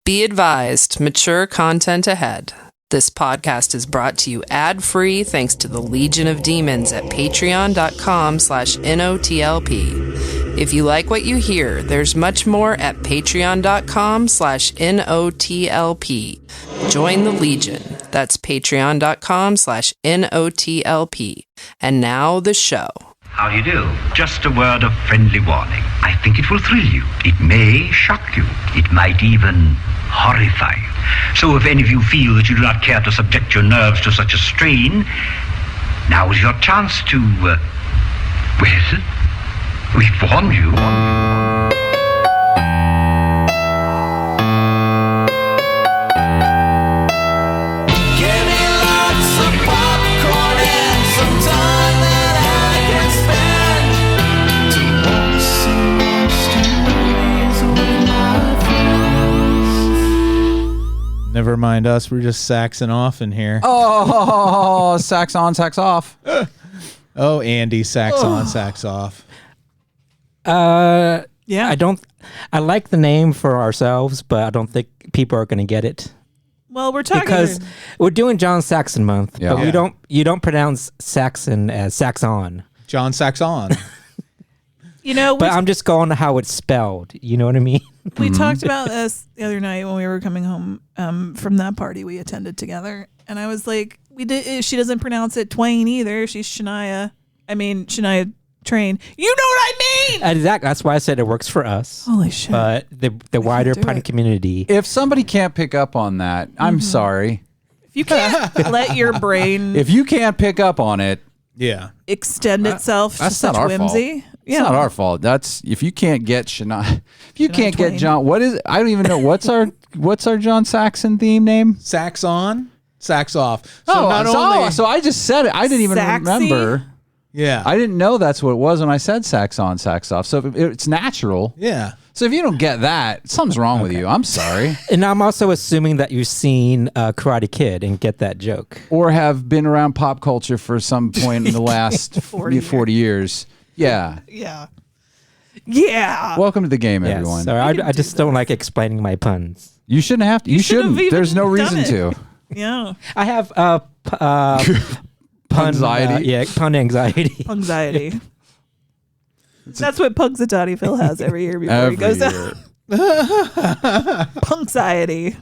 Be advised, mature content ahead. This podcast is brought to you ad-free thanks to the Legion of Demons at patreon.com/NOTLP. If you like what you hear, there's much more at patreon.com/NOTLP. Join the Legion. That's patreon.com/NOTLP. And now the show. How do you do? Just a word of friendly warning. I think it will thrill you. It may shock you. It might even horrify you. So if any of you feel that you do not care to subject your nerves to such a strain, now is your chance to, well, we've warned you. Never mind us. We're just saxing off in here. Oh, sax on, sax off. Oh, Andy, sax on, sax off. Yeah. I like the name for ourselves, but I don't think people are going to get it. Well, we're talking because we're doing John Saxon month, Yeah. but you don't pronounce Saxon as Sax-on. John Sax-on. You know, But I'm just going to how it's spelled. You know what I mean? we talked about this the other night when we were coming home from that party we attended together, and I was like, she doesn't pronounce it Twain either. She's Shania Train. You know what I mean? Exactly. That's why I said it works for us. Holy shit! But the wider do pun it. community. If somebody can't pick up on that, I'm sorry. If you can't let your brain If you can't pick up on it, Yeah. extend itself to that's such not our whimsy, it's not our fault. That's if you can't get Shania. If you can't Twain. get John, what is? I don't even know what's our John Saxon theme name. Sax on, sax off. So I just said it. I didn't even Saxy? remember. Yeah. I didn't know that's what it was when I said sax on, sax off. So it's natural. Yeah. So if you don't get that, something's wrong with you. I'm sorry. And I'm also assuming that you've seen Karate Kid and get that joke. Or have been around pop culture for some point in the last 40 years. Yeah. Yeah. Welcome to the game, Yes. everyone. Sorry, I just don't like explaining my puns. You shouldn't have to. You shouldn't shouldn't. have There's no even done reason it. to. Yeah. I have pun Anxiety. pun anxiety. Anxiety. That's what Punxsutawney Phil has every year before he goes out. Punxiety.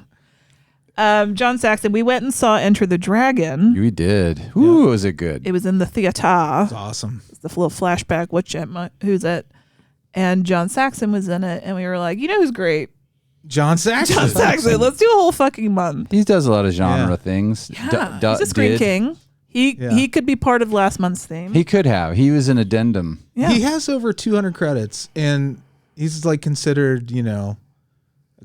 John Saxon, we went and saw Enter the Dragon. We did. Ooh, was it good? It was in the theater. It's awesome. It's the little flashback. Who's it? And John Saxon was in it, and we were like, you know who's great? John Saxon. John Saxon. Let's do a whole fucking month. He does a lot of genre things. Yeah, he's a screen king. He could be part of last month's theme. He could have. He was an addendum. Yeah. He has over 200 credits, and he's like considered, a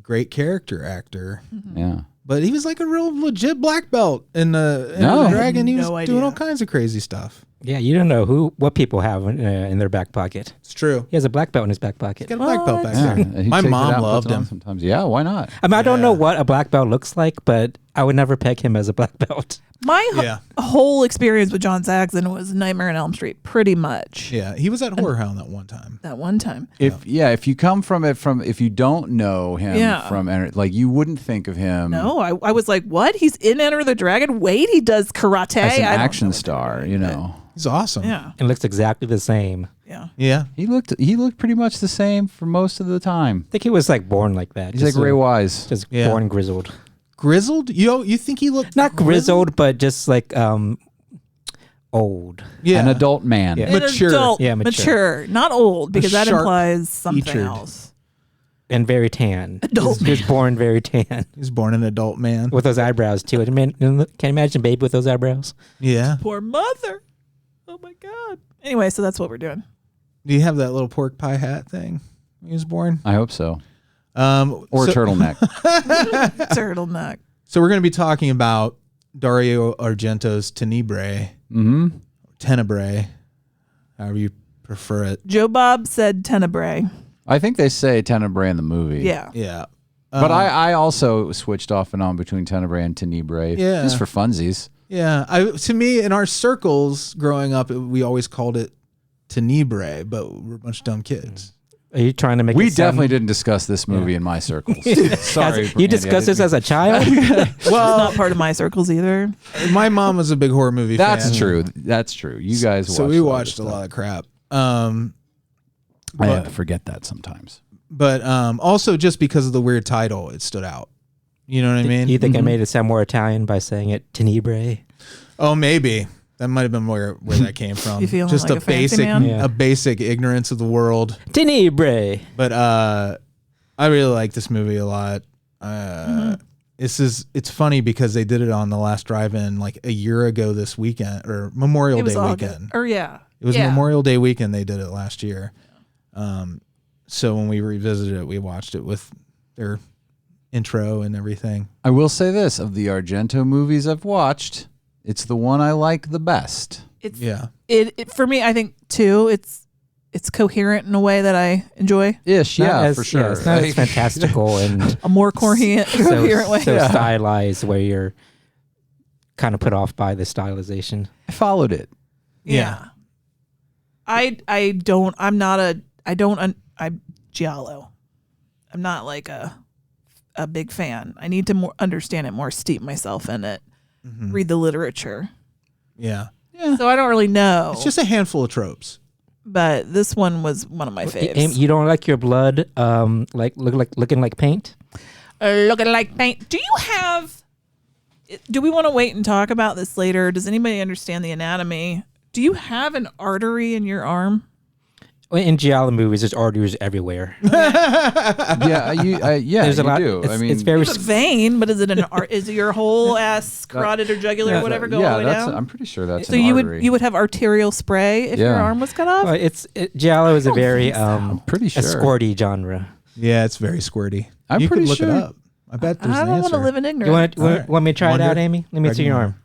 great character actor. Yeah. But he was like a real legit black belt in the Dragon. He was doing all kinds of crazy stuff. Yeah, you don't know what people have in their back pocket. It's true. He has a black belt in his back pocket. He's got a black belt back Yeah. there. He My takes it mom out and loved puts it on him. sometimes. Yeah, why not? I mean, I don't know what a black belt looks like, but I would never peg him as a black belt. My whole experience with John Saxon was Nightmare on Elm Street, pretty much. Yeah, he was at Horror Hound that one time. That one time. If you come from it if you don't know him from like you wouldn't think of him. No, I was like, what? He's in Enter the Dragon? Wait, he does karate? As an I don't action know star, He's awesome. Yeah. And looks exactly the same. Yeah. Yeah. He looked pretty much the same for most of the time. I think he was like born like that. He's like Ray Wise. Just born grizzled. Grizzled? You think he looked Not grizzled, but just like old. Yeah. An adult man. Yeah. An Mature. adult, Yeah, mature. Not old, because that sharp implies something featured. else. And very tan. Adult He was born very tan. He was born an adult man. With those eyebrows, too. Can you imagine a baby with those eyebrows? Yeah. Poor mother. Oh my God. Anyway, so that's what we're doing. Do you have that little pork pie hat thing when he was born? I hope so. Or Turtleneck. Turtleneck. So we're going to be talking about Dario Argento's Tenebrae. Mm-hmm. Tenebrae, however you prefer it. Joe Bob said Tenebrae. I think they say Tenebrae in the movie. Yeah. Yeah. But I also switched off and on between Tenebrae and Tenebrae. Yeah. Just for funsies. Yeah. To me, in our circles growing up, we always called it Tenebrae, but we're a bunch of dumb kids. Are you trying to make? We it sound- definitely didn't discuss this movie in my circles. Sorry, You discussed this as a child. Well, it's not part of my circles either. My mom was a big horror movie fan. That's true. That's true. You guys watched So we watched a stuff. lot of crap. I forget that sometimes. But also just because of the weird title, it stood out. You know what I mean? You think I made it sound more Italian by saying it Tenebrae? Oh, maybe. That might have been where that came from. You feeling just like a fancy man? Yeah. a basic ignorance of the world. Tenebrae. But I really like this movie a lot. It's funny because they did it on the last drive-in like a year ago this weekend or Memorial Day weekend. It was Memorial Day weekend. They did it last year. So when we revisited it, we watched it with their intro and everything. I will say this: of the Argento movies I've watched, it's the one I like the best. It for me, I think too. It's coherent in a way that I enjoy. Ish, for sure. Yeah, it's not as fantastical and A more coherent way. so stylized, where you're kind of put off by the stylization. I followed it. Yeah. I'm Giallo. I'm not like a big fan. I need to more understand it more, steep myself in it, read the literature. Yeah. So I don't really know. It's just a handful of tropes. But this one was one of my faves. You don't like your blood looking like paint? Looking like paint. Do we want to wait and talk about this later? Does anybody understand the anatomy? Do you have an artery in your arm? In Giallo movies, there's arteries everywhere. There's a lot. do. It's very. It's a vein, but is it is it your whole ass carotid or jugular or whatever going all the way down? I'm pretty sure that's So an you artery. would have arterial spray if your arm was cut off? Giallo is a very I'm pretty sure. a squirty genre. Yeah, it's very squirty. I'm you pretty could look sure. it up. I bet there's I an don't want answer. to live in You ignorance. want me to try it out, Wonder? Amy? Let me see your arm.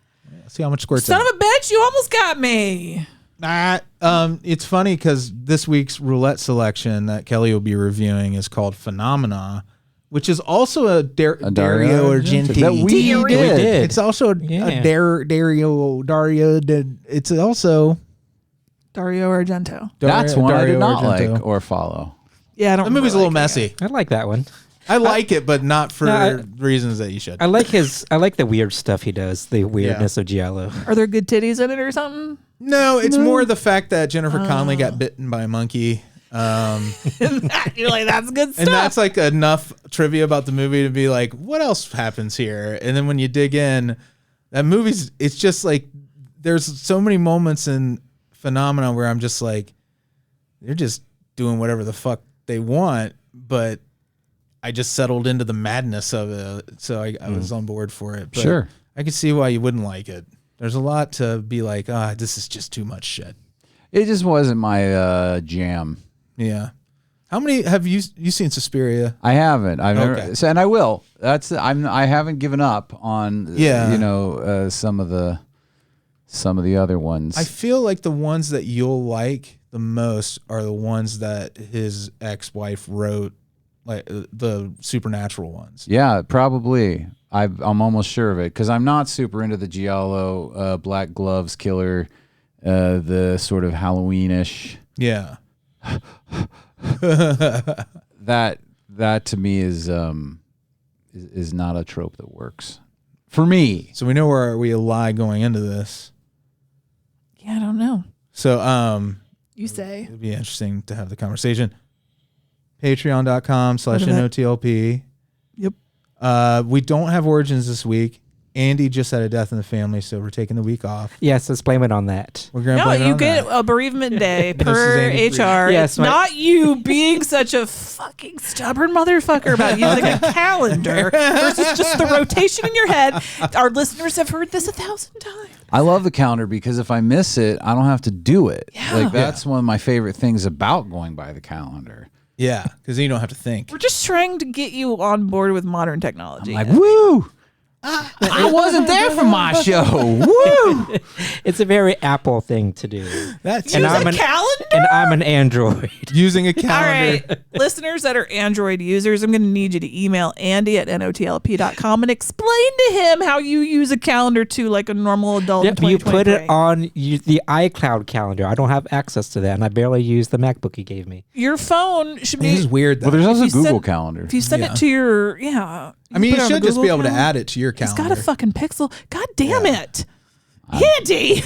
See how much squirts Son out. of a bitch, you almost got me. It's funny because this week's roulette selection that Kelley will be reviewing is called Phenomena, which is also a Dario Argento. That we did. It's also a Dario. It's also Dario Argento. That's one I did Dario not Argento. like or follow. Yeah, I don't The movie's a little like it. messy. I like that one. I like it, but not for No, reasons that you should. I like the weird stuff he does. The weirdness of Giallo. Are there good titties in it or something? No, it's more the fact that Jennifer Connelly got bitten by a monkey. You're like, that's good stuff. And that's like enough trivia about the movie to be like, what else happens here? And then when you dig in, that movie's, it's just like, there's so many moments in Phenomena where I'm just like, they're just doing whatever the fuck they want, but I just settled into the madness of it. So I was on board for it. But Sure. I could see why you wouldn't like it. There's a lot to be like, this is just too much shit. It just wasn't my jam. Yeah. How many have you seen Suspiria? I haven't. I've Okay. never, and I will. I haven't given up on some of the other ones. I feel like the ones that you'll like the most are the ones that his ex-wife wrote, like the supernatural ones. Yeah, probably. I'm almost sure of it because I'm not super into the Giallo, Black Gloves Killer, the sort of Halloweenish. Yeah. That to me is not a trope that works for me. So we know where we lie going into this. Yeah, I don't know. So You say. it'd be interesting to have the conversation. Patreon.com/NOTLP. Yep. We don't have Origins this week. Andy just had a death in the family, so we're taking the week off. Yes, let's blame it on that. We're gonna No, blame it you on get that. a bereavement day This per is Amy's HR. Yes, It's not you being such a fucking stubborn motherfucker about using a calendar versus just the rotation in your head. Our listeners have heard this 1,000 times. I love the calendar because if I miss it, I don't have to do it. Yeah. Like that's one of my favorite things about going by the calendar. Yeah, because then you don't have to think. We're just trying to get you on board with modern technology. Like, woo! I wasn't there for my show. Woo! It's a very Apple thing to do. That's Use a calendar? And I'm an Android. using a All calendar. right, listeners that are Android users, I'm going to need you to email Andy@notlp.com and explain to him how you use a calendar too, like a normal adult. Yep, in you put it 2023. on the iCloud calendar. I don't have access to that, and I barely use the MacBook he gave me. Your phone should It is be. weird though. Well, there's also you Google send- Calendar. If you send it to your, I mean, put you it on should the just be Google able to calendar. add it to your It's calendar. got a fucking pixel. God damn it, Andy.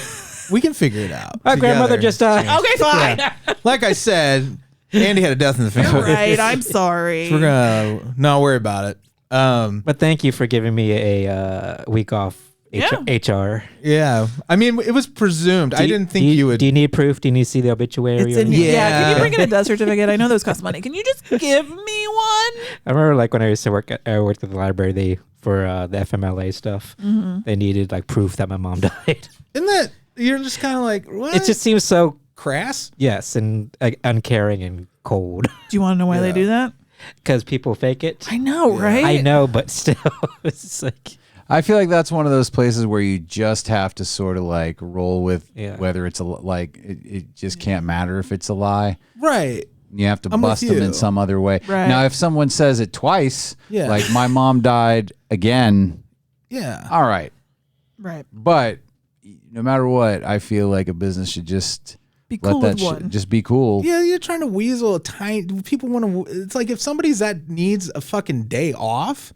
We can figure it out. My grandmother together. just Okay, fine. Like I said, Andy had a death in the family. Right, I'm sorry. We're gonna not worry about it. But thank you for giving me a week off. Yeah. HR. Yeah, I mean, it was presumed. I didn't think you would. Do you need proof? Do you need to see the obituary? It's in, or yeah. Yeah. Can you bring in a death certificate? I know those cost money. Can you just give me one? I remember like when I used to work at the library, for the FMLA stuff, they needed like proof that my mom died. Isn't that you're just kind of like what? It just seems so crass. yes and uncaring and cold Do you want to know why they do that? because people fake it. I know, right? I know, but still, it's just like I feel like that's one of those places where you just have to sort of like roll with Yeah. whether it's it just can't matter if it's a lie. Right. You have to I'm with bust them in you. some other way. Right. Now, if someone says it twice, Yeah. like my mom died again, Yeah. all right. Right. But no matter what, I feel like a business should just Be let cool that with one. just be cool. Yeah, you're trying to weasel a tiny. People want to. It's like if somebody's that needs a fucking day off.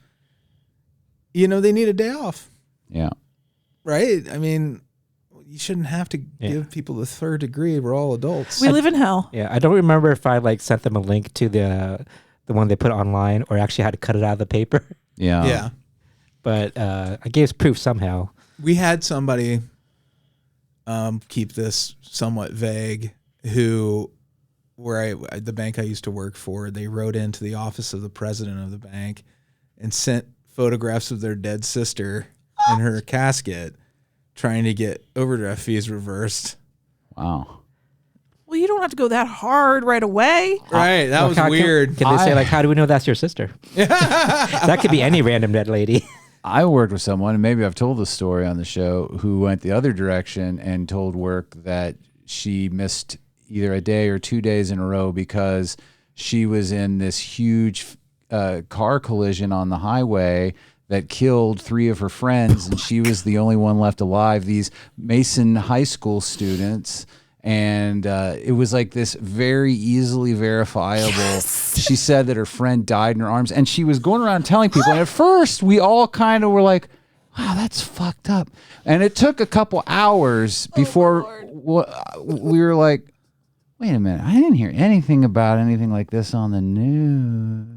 You know, they need a day off, Yeah. right? I mean, you shouldn't have to give people the third degree. We're all adults. We live in hell. yeah. I don't remember if I like sent them a link to the one they put online or actually had to cut it out of the paper. Yeah. Yeah, But I gave proof somehow. we had somebody keep this somewhat vague. Who, the bank I used to work for, they wrote into the office of the president of the bank and sent photographs of their dead sister in her casket, trying to get overdraft fees reversed. Wow. Well, you don't have to go that hard right away. Right, that was How weird. Can they say like, how do we know that's your sister? That could be any random dead lady. I worked with someone, and maybe I've told the story on the show, who went the other direction and told work that she missed either a day or 2 days in a row because she was in this huge car collision on the highway that killed 3 of her friends, and she was the only one left alive. These Mason High School students. And it was like this very easily verifiable. Yes. She said that her friend died in her arms, and she was going around telling people. And at first, we all kind of were like, "Wow, that's fucked up." And it took a couple hours before we were like, "Wait a minute, I didn't hear anything about anything like this on the news."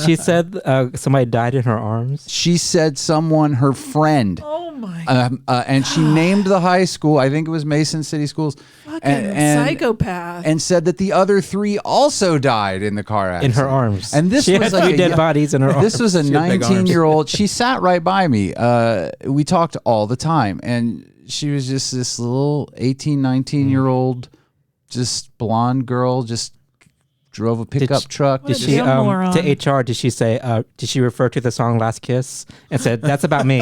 She said somebody died in her arms. She said someone, her friend. Oh my and she named the high school. I think it was Mason City Schools. fucking psychopath. And said that the other 3 also died in the car In accident. her arms. And this she was had like 3 dead bodies in her arms. This was a She had big arms. 19-year-old. She sat right by me. We talked all the time. And she was just this little 18, 19-year-old, just blonde girl, just drove a pickup truck. What Did a she damn moron. to HR? Did she say? Did she refer to the song "Last Kiss" and said that's about me?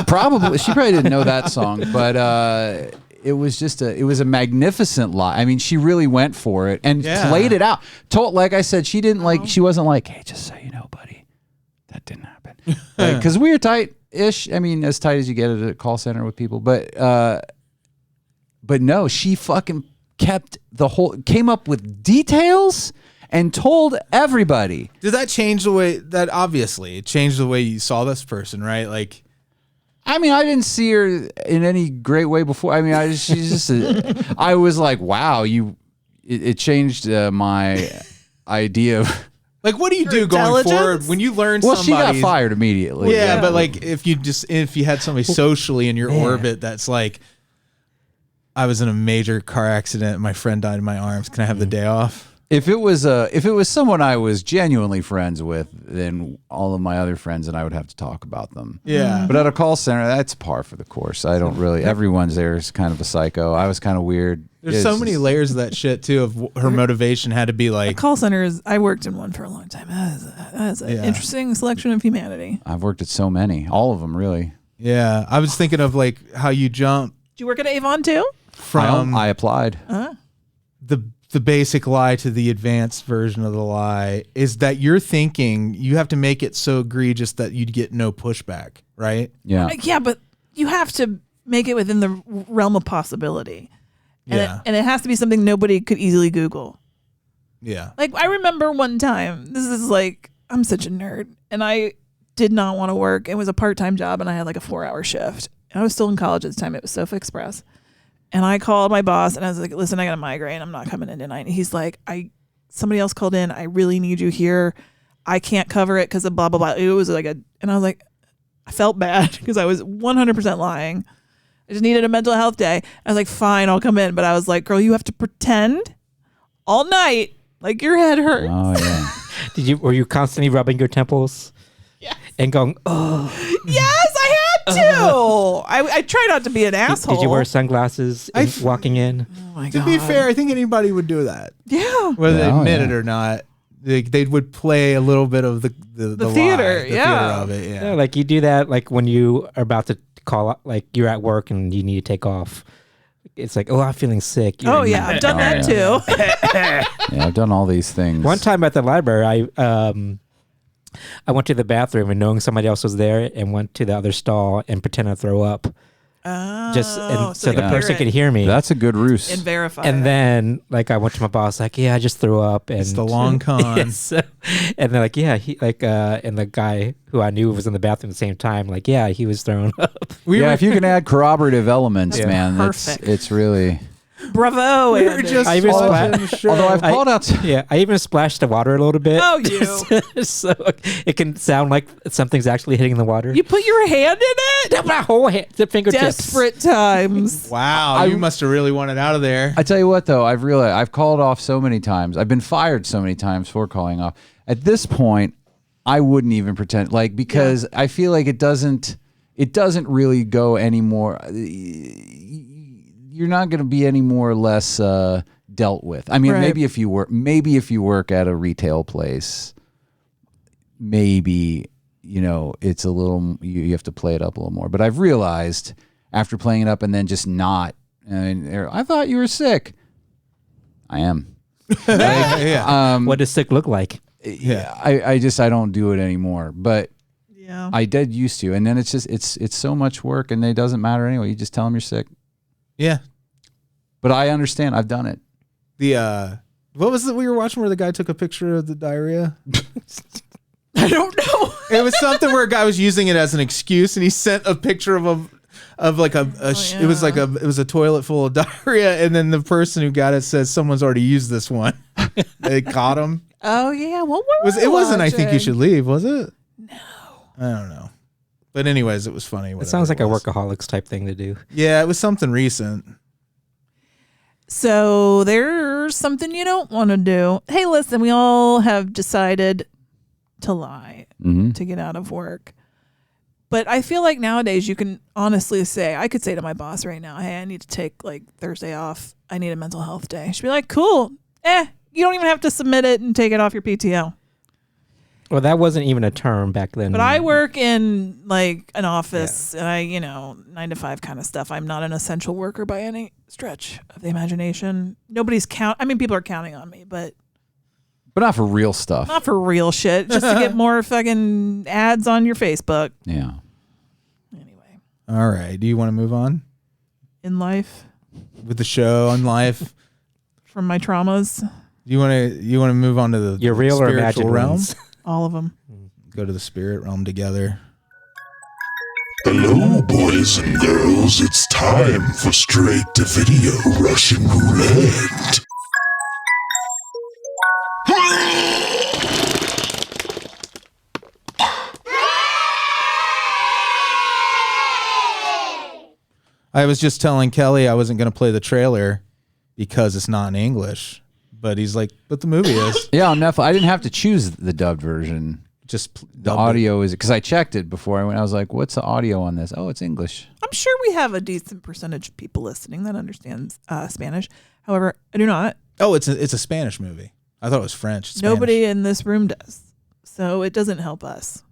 Probably. She probably didn't know that song, but it was just it was a magnificent lie. I mean, she really went for it and played it out. Like I said, she didn't she wasn't like, "Hey, just so you know, buddy, that didn't happen." Because we were tight-ish. I mean, as tight as you get at a call center with people. But no, she fucking kept came up with details and told everybody. Did that change the way that obviously it changed the way you saw this person, right? Like, I mean, I didn't see her in any great way before. I mean, she's just. I was like, wow, it changed my idea of. like, what do you Her do going intelligence? forward when you learn Well, she got somebody's- fired immediately. Yeah, but like if you had somebody socially in your orbit that's like, I was in a major car accident, my friend died in my arms. Can I have the day off? If it was someone I was genuinely friends with, then all of my other friends and I would have to talk about them. Yeah. But at a call center, that's par for the course. I don't really. Everyone's there is kind of a psycho. I was kind of weird. There's so many layers of that shit too. Of her motivation had to be like Call centers. I worked in one for a long time. That is an interesting selection of humanity. I've worked at so many, all of them really. Yeah, I was thinking of like how you jump. Did you work at Avon too? From I applied. The basic lie to the advanced version of the lie is that you're thinking you have to make it so egregious that you'd get no pushback, right? Yeah. Yeah, but you have to make it within the realm of possibility. And it has to be something nobody could easily Google. Yeah. Like, I remember one time, this is like, I'm such a nerd, and I did not want to work. It was a part-time job, and I had like a 4-hour shift. And I was still in college at the time. It was Sofa Express. And I called my boss, and I was like, listen, I got a migraine. I'm not coming in tonight. And he's like, somebody else called in. I really need you here. I can't cover it because of blah, blah, blah. It was like and I was like, I felt bad because I was 100% lying. I just needed a mental health day. I was like, fine, I'll come in. But I was like, girl, you have to pretend all night like your head hurts. Oh yeah. Were you constantly rubbing your temples? Yes. And going, oh. Yes, I had to. I try not to be an asshole. Did you wear sunglasses walking in? Oh my To God. be fair, I think anybody would do that. Yeah. Whether they Oh, admit yeah. it or not. They would play a little bit of the theater, lie, the yeah. theater of it, yeah. Yeah, like you do that like when you are about to call out, like you're at work and you need to take off. It's like, oh, I'm feeling sick. Oh yeah, I've done that too. Yeah, I've done all these things. One time at the library, I went to the bathroom and knowing somebody else was there and went to the other stall and pretended to throw up. Oh, So you the person hear could it hear me. That's a good ruse. and verify. And it. then like I went to my boss like, yeah, I just threw up. And It's the long con. Yes. And they're like, yeah, he like and the guy who I knew was in the bathroom at the same time, like, yeah, he was thrown up. If you can add corroborative elements, That's man, perfect. it's really. Bravo. We were Andy. just I even watching the show. Although I've called out. Yeah, I even splashed the water a little bit. Oh, you. So it can sound like something's actually hitting the water. You put your hand in it? My whole hand, the fingertips. Desperate times. Wow, you must have really wanted out of there. I tell you what, though, I've realized I've called off so many times. I've been fired so many times for calling off. At this point, I wouldn't even pretend, like, because I feel like it doesn't really go anymore. You're not going to be any more or less dealt with. I mean, Right. maybe if you work at a retail place, maybe it's a little you have to play it up a little more. But I've realized after playing it up and then just not. I thought you were sick. I am. What does sick look like? Yeah. I don't do it anymore. But Yeah. I did used to, and then it's just it's so much work, and it doesn't matter anyway. You just tell them you're sick. Yeah. But I understand. I've done it. The what was it we were watching where the guy took a picture of the diarrhea? I don't know. It was something where a guy was using it as an excuse, and he sent a picture of like it was like it was a toilet full of diarrhea, and then the person who got it says someone's already used this one. They caught him. Oh yeah. What were we It wasn't I think you watching? should leave, was it? No. I don't know. But anyways, it was funny. It sounds like whatever a it was. workaholics type thing to do. Yeah, it was something recent. So there's something you don't want to do. Hey, listen, we all have decided to lie to get out of work. But I feel like nowadays you can honestly say, I could say to my boss right now, hey, I need to take like Thursday off. I need a mental health day. She'd be like, cool. You don't even have to submit it and take it off your PTO. Well, that wasn't even a term back then. But I work in like an office and I, 9 to 5 kind of stuff. I'm not an essential worker by any stretch of the imagination. Nobody's people are counting on me, but not for real stuff. not for real shit. Just to get more fucking ads on your Facebook. Yeah. Anyway, All right. Do you want to move on in life, with the show on life? from my traumas, You want to move on to the Your real or spiritual imagined realm? ones? all of them. Go to the spirit realm together. Hello, boys and girls. It's time for straight to video Russian roulette. I was just telling Kelley I wasn't going to play the trailer because it's not in English. but he's like, but the movie is. Yeah, on Netflix. I didn't have to choose the dubbed version. Just The audio is because I checked it before I went. I was like, "What's the audio on this?" Oh, it's English. I'm sure we have a decent percentage of people listening that understands Spanish. However, I do not. Oh, it's a Spanish movie. I thought it was French. It's Nobody in this room does, so it doesn't help us.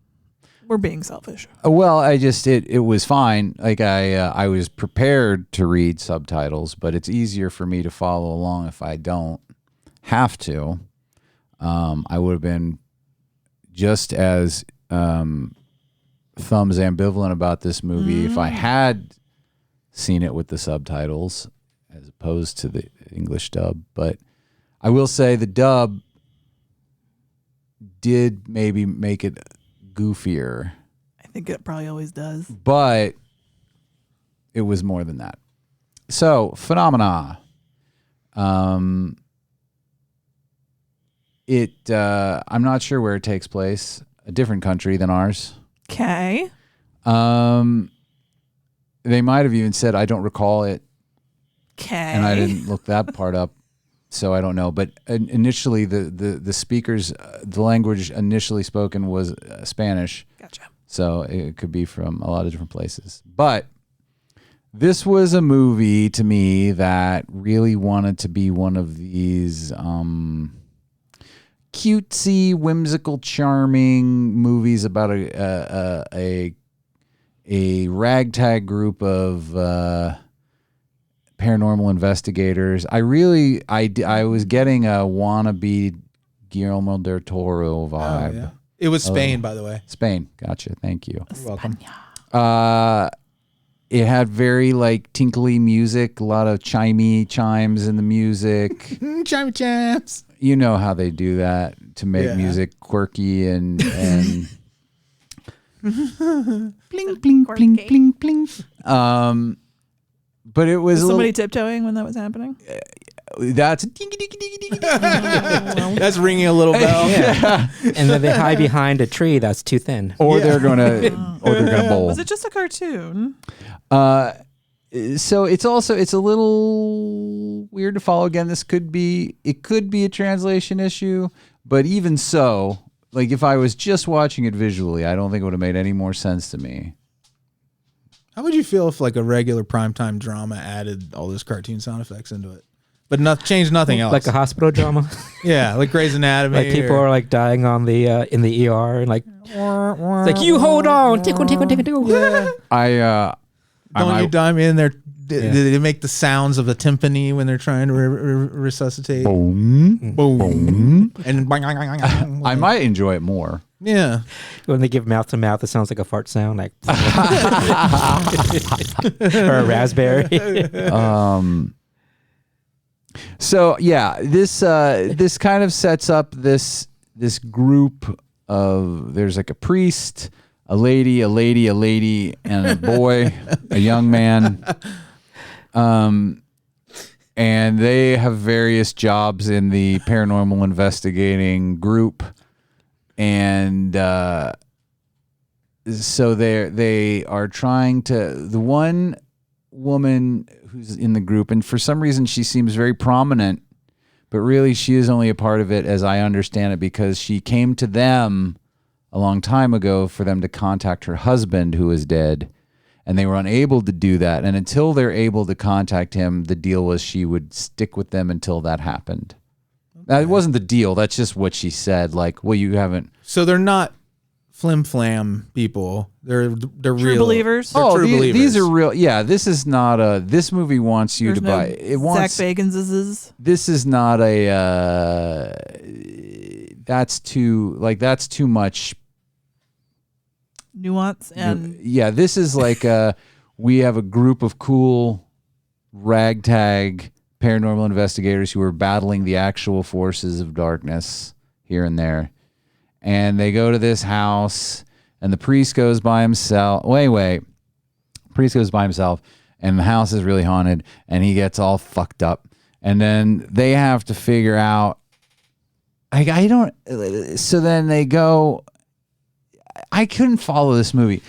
We're being selfish. Well, it was fine. Like I was prepared to read subtitles, but it's easier for me to follow along if I don't have to. I would have been just as thumbs ambivalent about this movie if I had seen it with the subtitles as opposed to the English dub. But I will say the dub did maybe make it goofier. I think it probably always does. But it was more than that. So, Phenomena. I'm not sure where it takes place. A different country than ours. Okay. They might have even said, I don't recall it. Okay. And I didn't look that part up, so I don't know. But initially, the speakers, the language initially spoken was Spanish. Gotcha. So it could be from a lot of different places. But this was a movie to me that really wanted to be one of these cutesy, whimsical, charming movies about a ragtag group of paranormal investigators. I was getting a wannabe Guillermo del Toro vibe. Oh, yeah. It was Spain, by the way. Spain. Gotcha. Thank you. You're welcome. It had very like tinkly music, a lot of chimes in the music. Chime chimes. You know how they do that to make music quirky and bling bling bling bling bling. But it was somebody tiptoeing when that was happening. That's that's ringing a little bell. Yeah. And then they hide behind a tree that's too thin. Or they're gonna bowl. Was it just a cartoon? So it's a little weird to follow. Again, it could be a translation issue, but even so, like if I was just watching it visually, I don't think it would have made any more sense to me. How would you feel if like a regular primetime drama added all those cartoon sound effects into it, but changed nothing else? Like a hospital drama? Yeah, like Grey's Anatomy. Like people are like dying on the in the ER and like, it's like you hold on, tickle. Yeah. Don't you dime in there? They make the sounds of the timpani when they're trying to resuscitate. Boom, boom, and I might enjoy it more. Yeah. When they give mouth to mouth, it sounds like a fart sound, like or a raspberry. So yeah, this kind of sets up this group of, there's like a priest, a lady, and a boy, a young man. And they have various jobs in the paranormal investigating group. And so they are trying to, the one woman who's in the group, and for some reason she seems very prominent, but really she is only a part of it, as I understand it, because she came to them a long time ago for them to contact her husband who is dead, and they were unable to do that. And until they're able to contact him, the deal was she would stick with them until that happened. That wasn't the deal. That's just what she said. Like, well, you haven't. So they're not flim flam people. They're True real believers. They're true believers. These are real. Yeah, this is not a. This movie wants you There's to no buy. It wants. Zach Bacon's. This is not a. That's too much Nuance and yeah. This is like we have a group of cool ragtag paranormal investigators who are battling the actual forces of darkness here and there. And they go to this house, and the priest goes by himself. Priest goes by himself, and the house is really haunted, and he gets all fucked up. And then they have to figure out, so then they go, I couldn't follow this movie.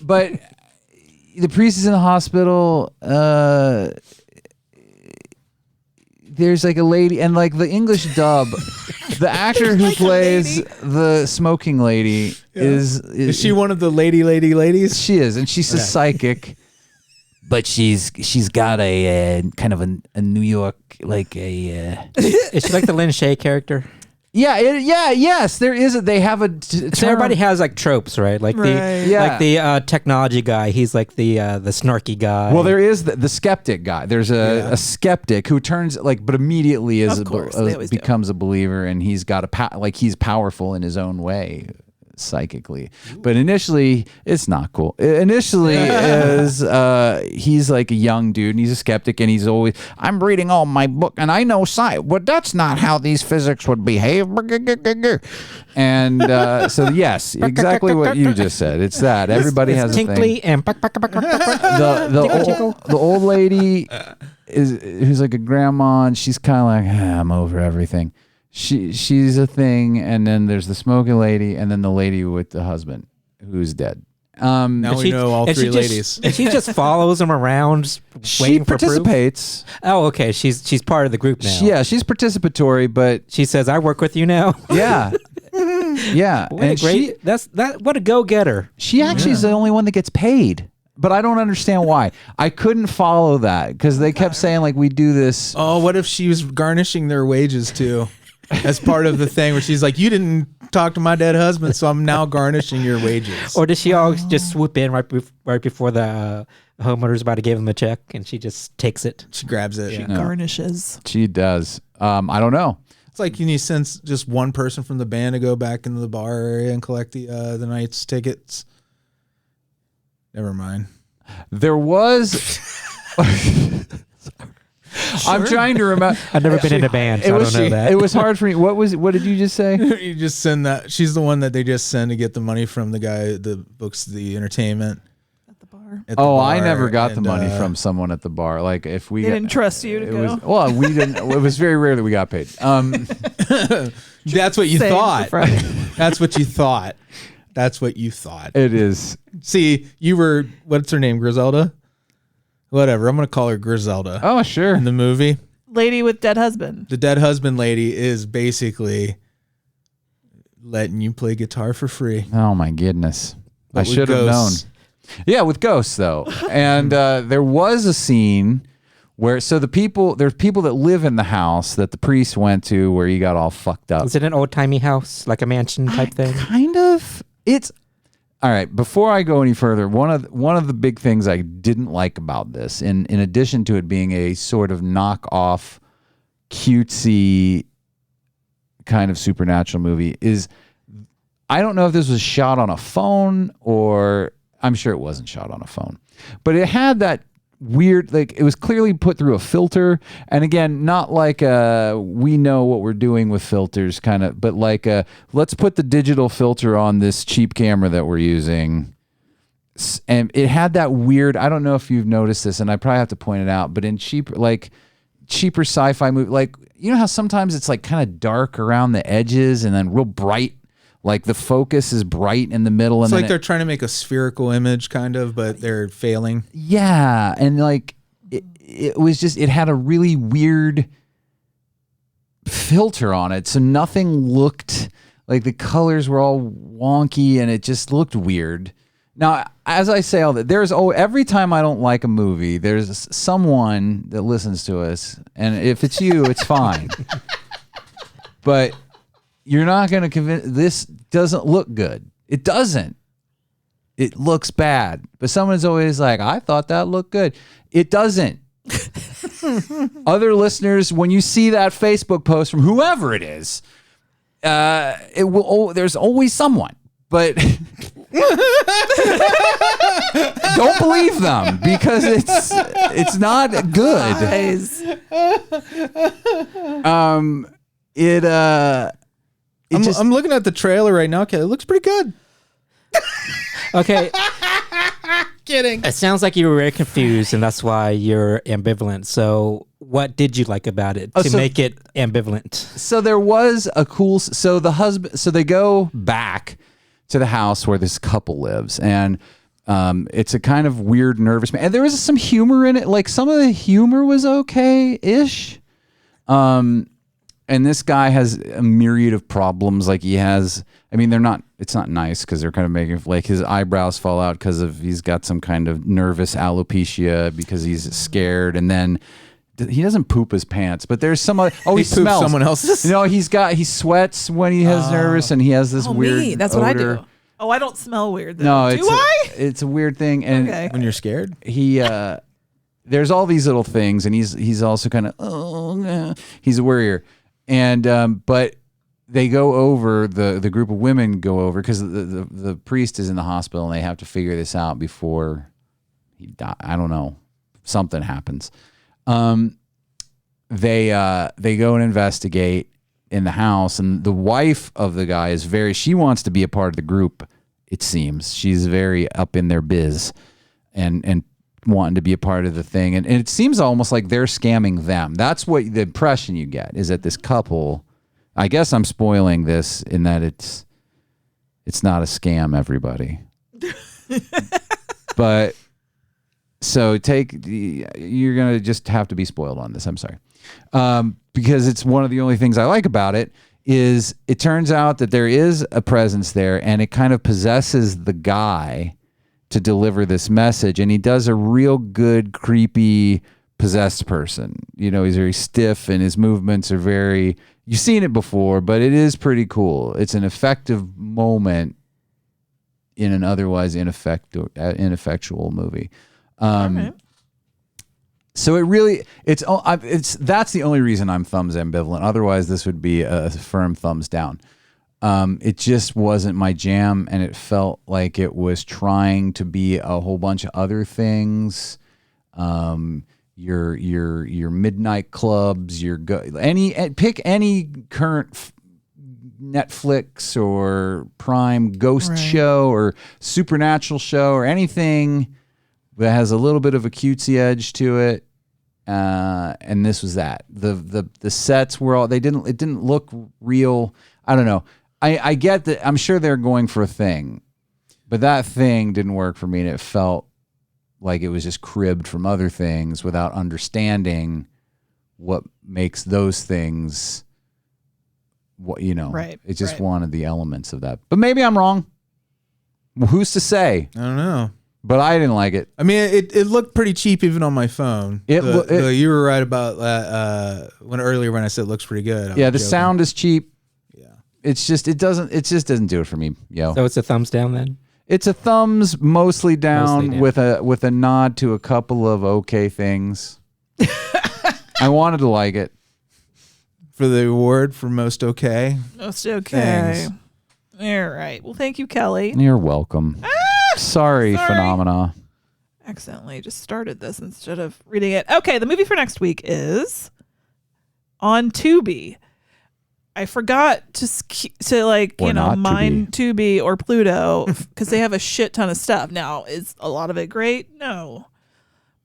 But the priest is in the hospital. there's like a lady, and like the English dub, the actor who plays the smoking lady is she one of the ladies? She is, and she's a psychic. But she's got a kind of a New York like a. Is she like the Lin Shaye character? Yes. There is. They have a. So everybody has like tropes, right? Like the technology guy. He's like the snarky guy. Well, there is the skeptic guy. There's a skeptic who turns but immediately becomes a believer, and he's got he's powerful in his own way. Psychically, but initially it's not cool. Initially is he's like a young dude and he's a skeptic and he's always I'm reading all my book and I know science, but that's not how these physics would behave. And so yes, exactly what you just said. It's that everybody has a thing. And the old lady who's like a grandma and she's kind of like I'm over everything. She's a thing, and then there's the smoking lady, and then the lady with the husband who's dead. Now we know all three ladies. And she just follows him around. She participates. Oh, okay. She's part of the group now. She's participatory, but she says, "I work with you now." Yeah, yeah. What a go-getter. She actually is the only one that gets paid. But I don't understand why. I couldn't follow that because they kept saying like we do this. Oh, what if she was garnishing their wages too? As part of the thing where she's like, you didn't talk to my dead husband, so I'm now garnishing your wages. Or does she always just swoop in right before the homeowner's about to give him a check and she just takes it? She grabs it. She garnishes. She does. I don't know. It's like you send just one person from the band to go back into the bar area and collect the night's tickets. Never mind. There was... Sure. I'm trying to remember. I've never been in a band, so I don't know that. It was hard for me. What did you just say? You just send that. She's the one that they just send to get the money from the guy that books the entertainment at the bar. I never got the money from someone at the bar. Like if we didn't trust you to go. We didn't. It was very rare that we got paid. That's what you thought. That's what you thought. That's what you thought. It is. See, you were. What's her name? Griselda. Whatever. I'm going to call her Griselda. Oh, sure. In the movie. Lady with dead husband. The dead husband lady is basically letting you play guitar for free. Oh, my goodness. I should have known. Yeah, with ghosts, though. And there was a scene where, there's people that live in the house that the priest went to where he got all fucked up. Is it an old-timey house, like a mansion type thing? Kind of. All right, before I go any further, one of the big things I didn't like about this, in addition to it being a sort of knockoff, cutesy kind of supernatural movie, is I don't know if this was shot on a phone or I'm sure it wasn't shot on a phone, but it had that weird, like it was clearly put through a filter, and again, not like we know what we're doing with filters kind of, but like let's put the digital filter on this cheap camera that we're using, and it had that weird, I don't know if you've noticed this, and I probably have to point it out, but in cheaper sci-fi movie, like you know how sometimes it's like kind of dark around the edges and then real bright. Like the focus is bright in the middle. It's like they're trying to make a spherical image kind of, but they're failing. Yeah. And like it was just, it had a really weird filter on it. So nothing looked like, the colors were all wonky and it just looked weird. Now, as I say all that, every time I don't like a movie, there's someone that listens to us. And if it's you, it's fine. But you're not going to convince, this doesn't look good. It doesn't. It looks bad. But someone's always like, I thought that looked good. It doesn't. Other listeners, when you see that Facebook post from whoever it is, there's always someone. But don't believe them because it's not good. I'm looking at the trailer right now, Kelley. It looks pretty good. Okay. Kidding. It sounds like you were very confused, and that's why you're ambivalent. So what did you like about it to make it ambivalent? So there was a cool... So the husband... So they go back to the house where this couple lives, and it's a kind of weird, nervous... And there was some humor in it. Like, some of the humor was okay-ish. And this guy has a myriad of problems. Like he has, I mean, it's not nice because they're kind of making, like his eyebrows fall out because he's got some kind of nervous alopecia because he's scared. And then he doesn't poop his pants, but there's some other, he smells someone else's. No, he sweats when he has nervous, and he has this weird me. That's odor. what I do. Oh, I don't smell weird though. No, it's a weird thing. And Okay. When you're scared? he there's all these little things, and he's also kind of he's a worrier. And but they go over, the group of women go over because the priest is in the hospital and they have to figure this out before he dies. I don't know, something happens. They go and investigate in the house, and the wife of the guy is she wants to be a part of the group. It seems she's very up in their biz and wanting to be a part of the thing. And it seems almost like they're scamming them. That's what the impression you get, is that this couple, I guess I'm spoiling this in that it's not a scam, everybody. But so you're going to just have to be spoiled on this. I'm sorry. Because it's one of the only things I like about it is it turns out that there is a presence there, and it kind of possesses the guy to deliver this message, and he does a real good creepy possessed person. He's very stiff and his movements are very, you've seen it before, but it is pretty cool. It's an effective moment in an otherwise ineffectual movie. Okay. So that's the only reason I'm thumbs ambivalent. Otherwise this would be a firm thumbs down. It just wasn't my jam, and it felt like it was trying to be a whole bunch of other things. Your midnight clubs, pick any current Netflix or Prime ghost show or supernatural show or anything that has a little bit of a cutesy edge to it. And this was that. The sets were it didn't look real. I don't know. I get that. I'm sure they're going for a thing, but that thing didn't work for me, and it felt like it was just cribbed from other things without understanding what makes those things. Right. It just wanted the elements of that. But maybe I'm wrong. Well, who's to say? I don't know. But I didn't like it. I mean, it looked pretty cheap even on my phone. You were right about that earlier when I said it looks pretty good. The sound is cheap. It's just it doesn't do it for me, yo. So it's a thumbs down then? It's a thumbs mostly down. With a nod to a couple of okay things. I wanted to like it. For the award for most okay. Most okay. Thanks. All right. Well, thank you, Kelley. You're welcome. Sorry, Phenomena. Accidentally just started this instead of reading it. Okay, the movie for next week is on Tubi. I forgot to mine Tubi or Pluto because they have a shit ton of stuff. Now, is a lot of it great? No.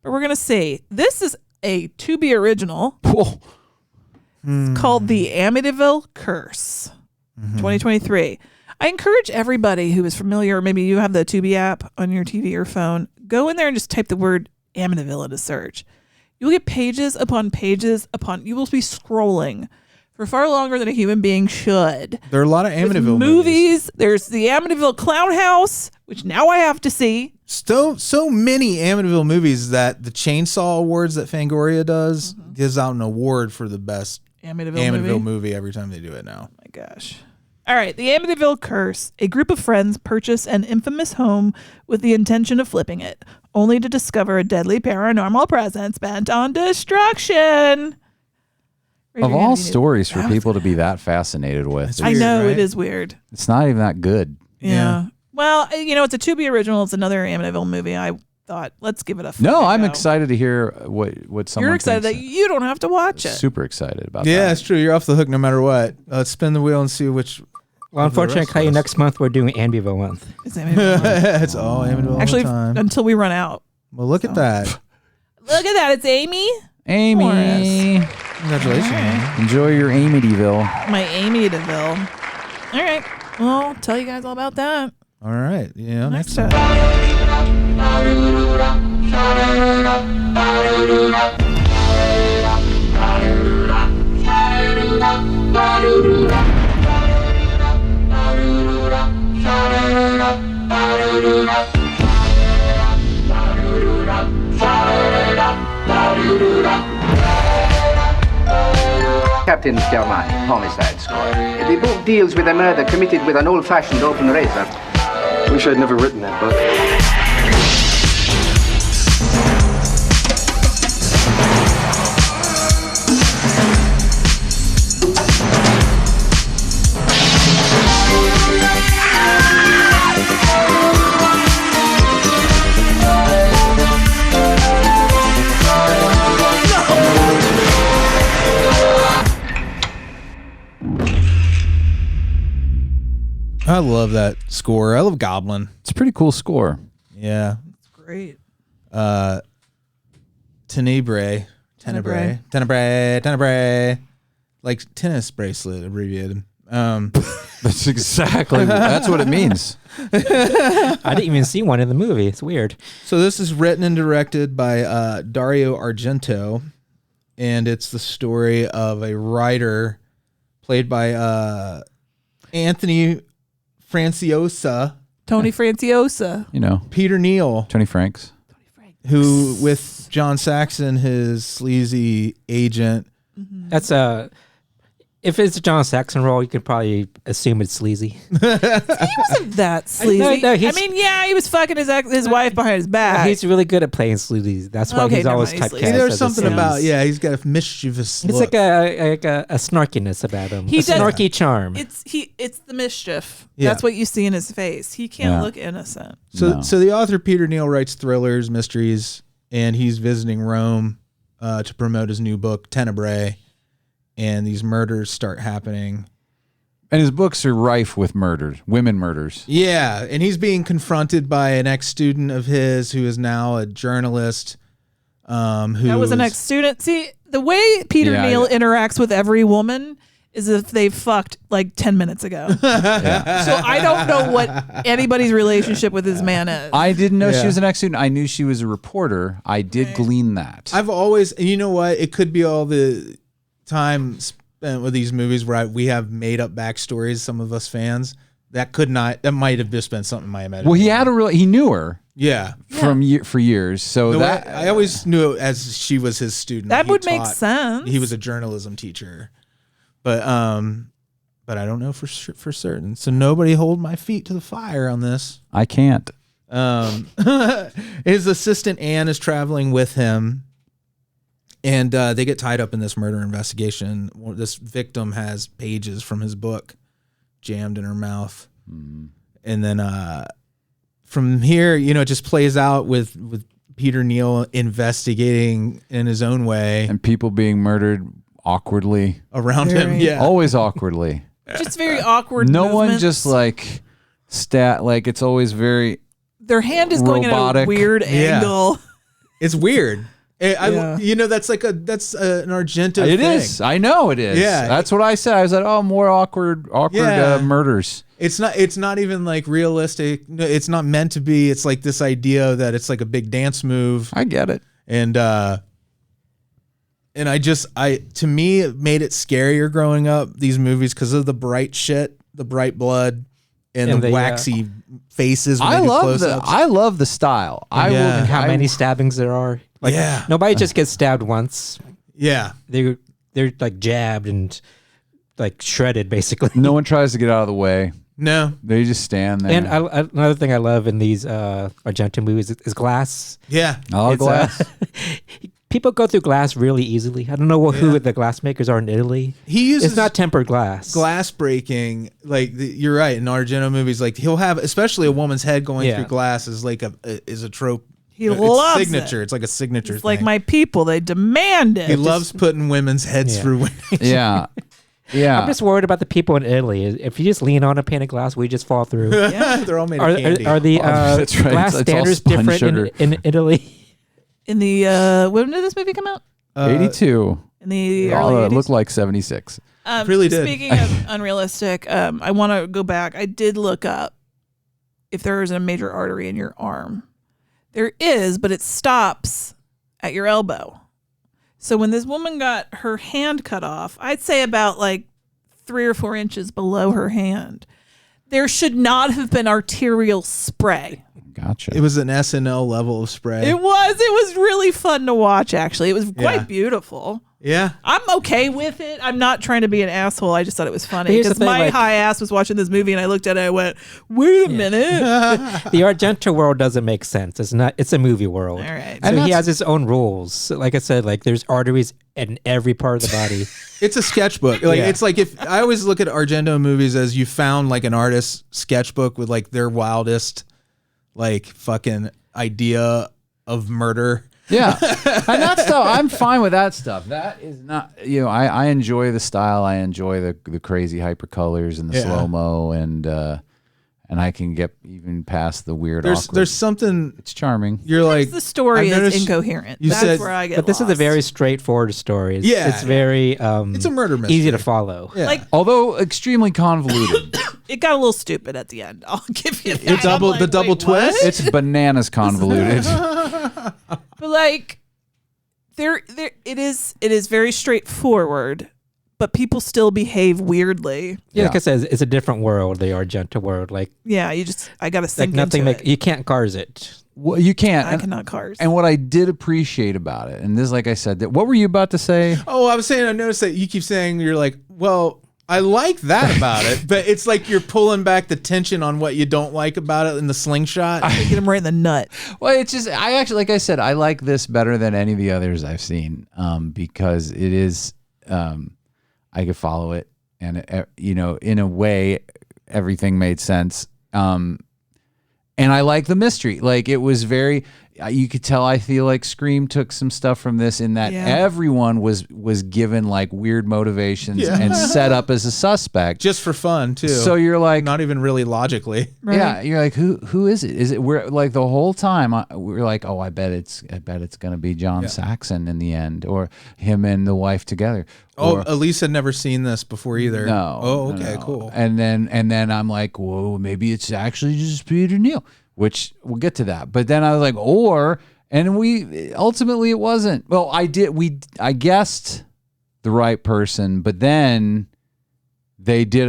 But we're going to see. This is a Tubi original. It's called The Amityville Curse, 2023. I encourage everybody who is familiar, maybe you have the Tubi app on your TV or phone, go in there and just type the word Amityville into search. You'll get pages upon pages you will be scrolling for far longer than a human being should. There are a lot of Amityville movies. There's the Amityville Clown House, which now I have to see. So many Amityville movies that the Chainsaw Awards that Fangoria does gives out an award for the best Amityville movie every time they do it now. Oh my gosh. All right, The Amityville Curse. A group of friends purchase an infamous home with the intention of flipping it, only to discover a deadly paranormal presence bent on destruction. Of all stories for people to be that fascinated with. I know, right? It is weird. It's not even that good. Yeah. Well, it's a Tubi original. It's another Amityville movie. I thought, let's give it a No, I'm excited to hear what someone You're excited that you don't have to watch it. Super excited about that. Yeah, it's true. You're off the hook no matter what. Let's spin the wheel and see which... Well, unfortunately, next month we're doing Amityville month. It's Amityville month. It's all Amityville all the time. Until we run out. Well, look at that. Look at that. It's Amy. Amy. Morris. Congratulations. Right. Enjoy your Amityville. My Amityville. All right. Well, I'll tell you guys all about that. All right. Yeah, next time. Captain Scarmani, homicide squad. The book deals with a murder committed with an old-fashioned open razor. Wish I'd never written that book. I love that score. I love Goblin. It's a pretty cool score. Yeah. It's great. Tenebrae. Like tennis bracelet abbreviated. That's exactly that's what it means. I didn't even see one in the movie. It's weird. So this is written and directed by Dario Argento, and it's the story of a writer played by Anthony Franciosa, Tony Franciosa. You know, Peter Neal, Tony Franks, who with John Saxon, his sleazy agent. That's if it's a John Saxon role, you could probably assume it's sleazy. He wasn't that sleazy. No, I mean, yeah, he was fucking his wife behind his back. He's really good at playing sleazy. That's why Okay, he's never always mind, he's typecast. sleazy. There's as something a about sleaze. he's got a mischievous It's look. like a snarkiness about him. He a does- snarky charm. It's the mischief. Yeah. That's what you see in his face. He can't Yeah. look innocent. So the author Peter Neal writes thrillers, mysteries, and he's visiting Rome to promote his new book Tenebrae, and these murders start happening. and his books are rife with murders, women murders. Yeah, and he's being confronted by an ex-student of his who is now a journalist. Who That was an ex-student. See, the way Peter Yeah, Neal interacts with every woman is if they fucked like 10 minutes ago. So I don't know what anybody's relationship with this man is. I didn't know Yeah. she was an ex-student. I knew she was a reporter. I did glean that. I've always, you know what? It could be all the time spent with these movies where we have made up backstories. Some of us fans that might have just been something in my imagination. Well, he knew her yeah. for years. So I always knew it as she was his student. That He would make taught- sense. He was a journalism teacher, but I don't know for certain. So nobody hold my feet to the fire on this. I can't. His assistant Anne is traveling with him, and they get tied up in this murder investigation. This victim has pages from his book jammed in her mouth, and then from here, it just plays out with Peter Neal investigating in his own way And people being murdered awkwardly. around him. Very- Yeah, Always awkwardly. Just very awkward. No one movements. just like it's always very Their hand is going at a robotic. weird Yeah. angle. it's weird. Yeah. That's an Argento. It thing. is. I know it is. Yeah. That's what I said. I was like, oh, more awkward Yeah. murders. It's not even like realistic. No, it's not meant to be. It's like this idea that it's like a big dance move. I get it. And to me, it made it scarier growing up, these movies, because of the bright shit, the bright blood, and the waxy faces. When I they do love close-ups. I love the style. I Yeah. will. And how many stabbings there are. Like, Yeah. nobody just gets stabbed once. Yeah. They're like jabbed and like shredded, basically. No one tries to get out of the way. No. They just stand there. And another thing I love in these Argento movies is glass. Yeah. Oh, It's, glass. People go through glass really easily. I don't know who the glass makers are in Italy. He uses It's not tempered glass. glass breaking. Like you're right. In Argento movies, like he'll have, especially a woman's head going Yeah. through glass is like a trope. He It's loves signature. it. It's like a signature It's like thing. my people. They demand it. He loves putting women's heads Yeah. through windows. Yeah. Yeah. I'm just worried about the people in Italy. If you just lean on a pane of glass, we just fall through. Yeah, they're all made of candy. Are the that's right. glass It's all standards spun different sugar. in Italy? In the when did this movie come out? 82. In the Oh, early it 80s? looked like 76. really did. Speaking of unrealistic, I want to go back. I did look up if there is a major artery in your arm. There is, but it stops at your elbow. So when this woman got her hand cut off, I'd say about like 3 or 4 inches below her hand. There should not have been arterial spray. Gotcha. It was an SNL level of spray. It was really fun to watch, actually. It was quite beautiful. Yeah. I'm okay with it. I'm not trying to be an asshole. I just thought it was funny Here's the because thing, my like- high ass was watching this movie and I looked at it and I went, wait a minute. The Argento world doesn't make sense. It's a movie world. All right. So he has his own rules. So like I said, like there's arteries in every part of the body. It's a sketchbook. Like it's like if I always look at Argento movies as you found like an artist's sketchbook with like their wildest like fucking idea of murder. Yeah, and that stuff, I'm fine with that stuff. That is not, I enjoy the style. I enjoy the crazy hypercolors and the slow-mo, and I can get even past the weird awkward. There's something, it's charming. You're like, the story I've is noticed incoherent. you That's said- where I get But this is a lost. very straightforward story. Yeah. It's very it's a murder mystery. easy to follow. Yeah. Like, Although extremely convoluted. it got a little stupid at the end. I'll give you that. The double- I'm like, the double wait, what? twist? It's bananas convoluted. But like there it is very straightforward, but people still behave weirdly. Yeah, like I said, it's a different world, the Argento world. Like Yeah, I gotta like sink nothing into like it. you can't cars it. Well, you can't. I cannot cars. And what I did appreciate about it, and this, like I said, what were you about to say? Oh, I was saying, I noticed that you keep saying, you're like, well, I like that about it, but it's like you're pulling back the tension on what you don't like about it in the slingshot. Get him right in the nut. Well, it's just, I actually, like I said, I like this better than any of the others I've seen, because it is, I could follow it, and in a way, everything made sense. And I like the mystery. Like, it was very, you could tell, I feel like Scream took some stuff from this in that everyone was given like weird motivations and set up as a suspect. Just for fun, too. So you're like, not even really logically. Right. yeah, you're like, who is it? Is it, we're like the whole time we're like, oh, I bet it's gonna be John Saxon in the end, or him and the wife together. Oh, Or, Alise had never seen this before either. no. Oh, okay, no. cool. And then I'm like, whoa, maybe it's actually just Peter Neal, which we'll get to that. But then I was like, and we ultimately it wasn't. Well, I guessed the right person, but then they did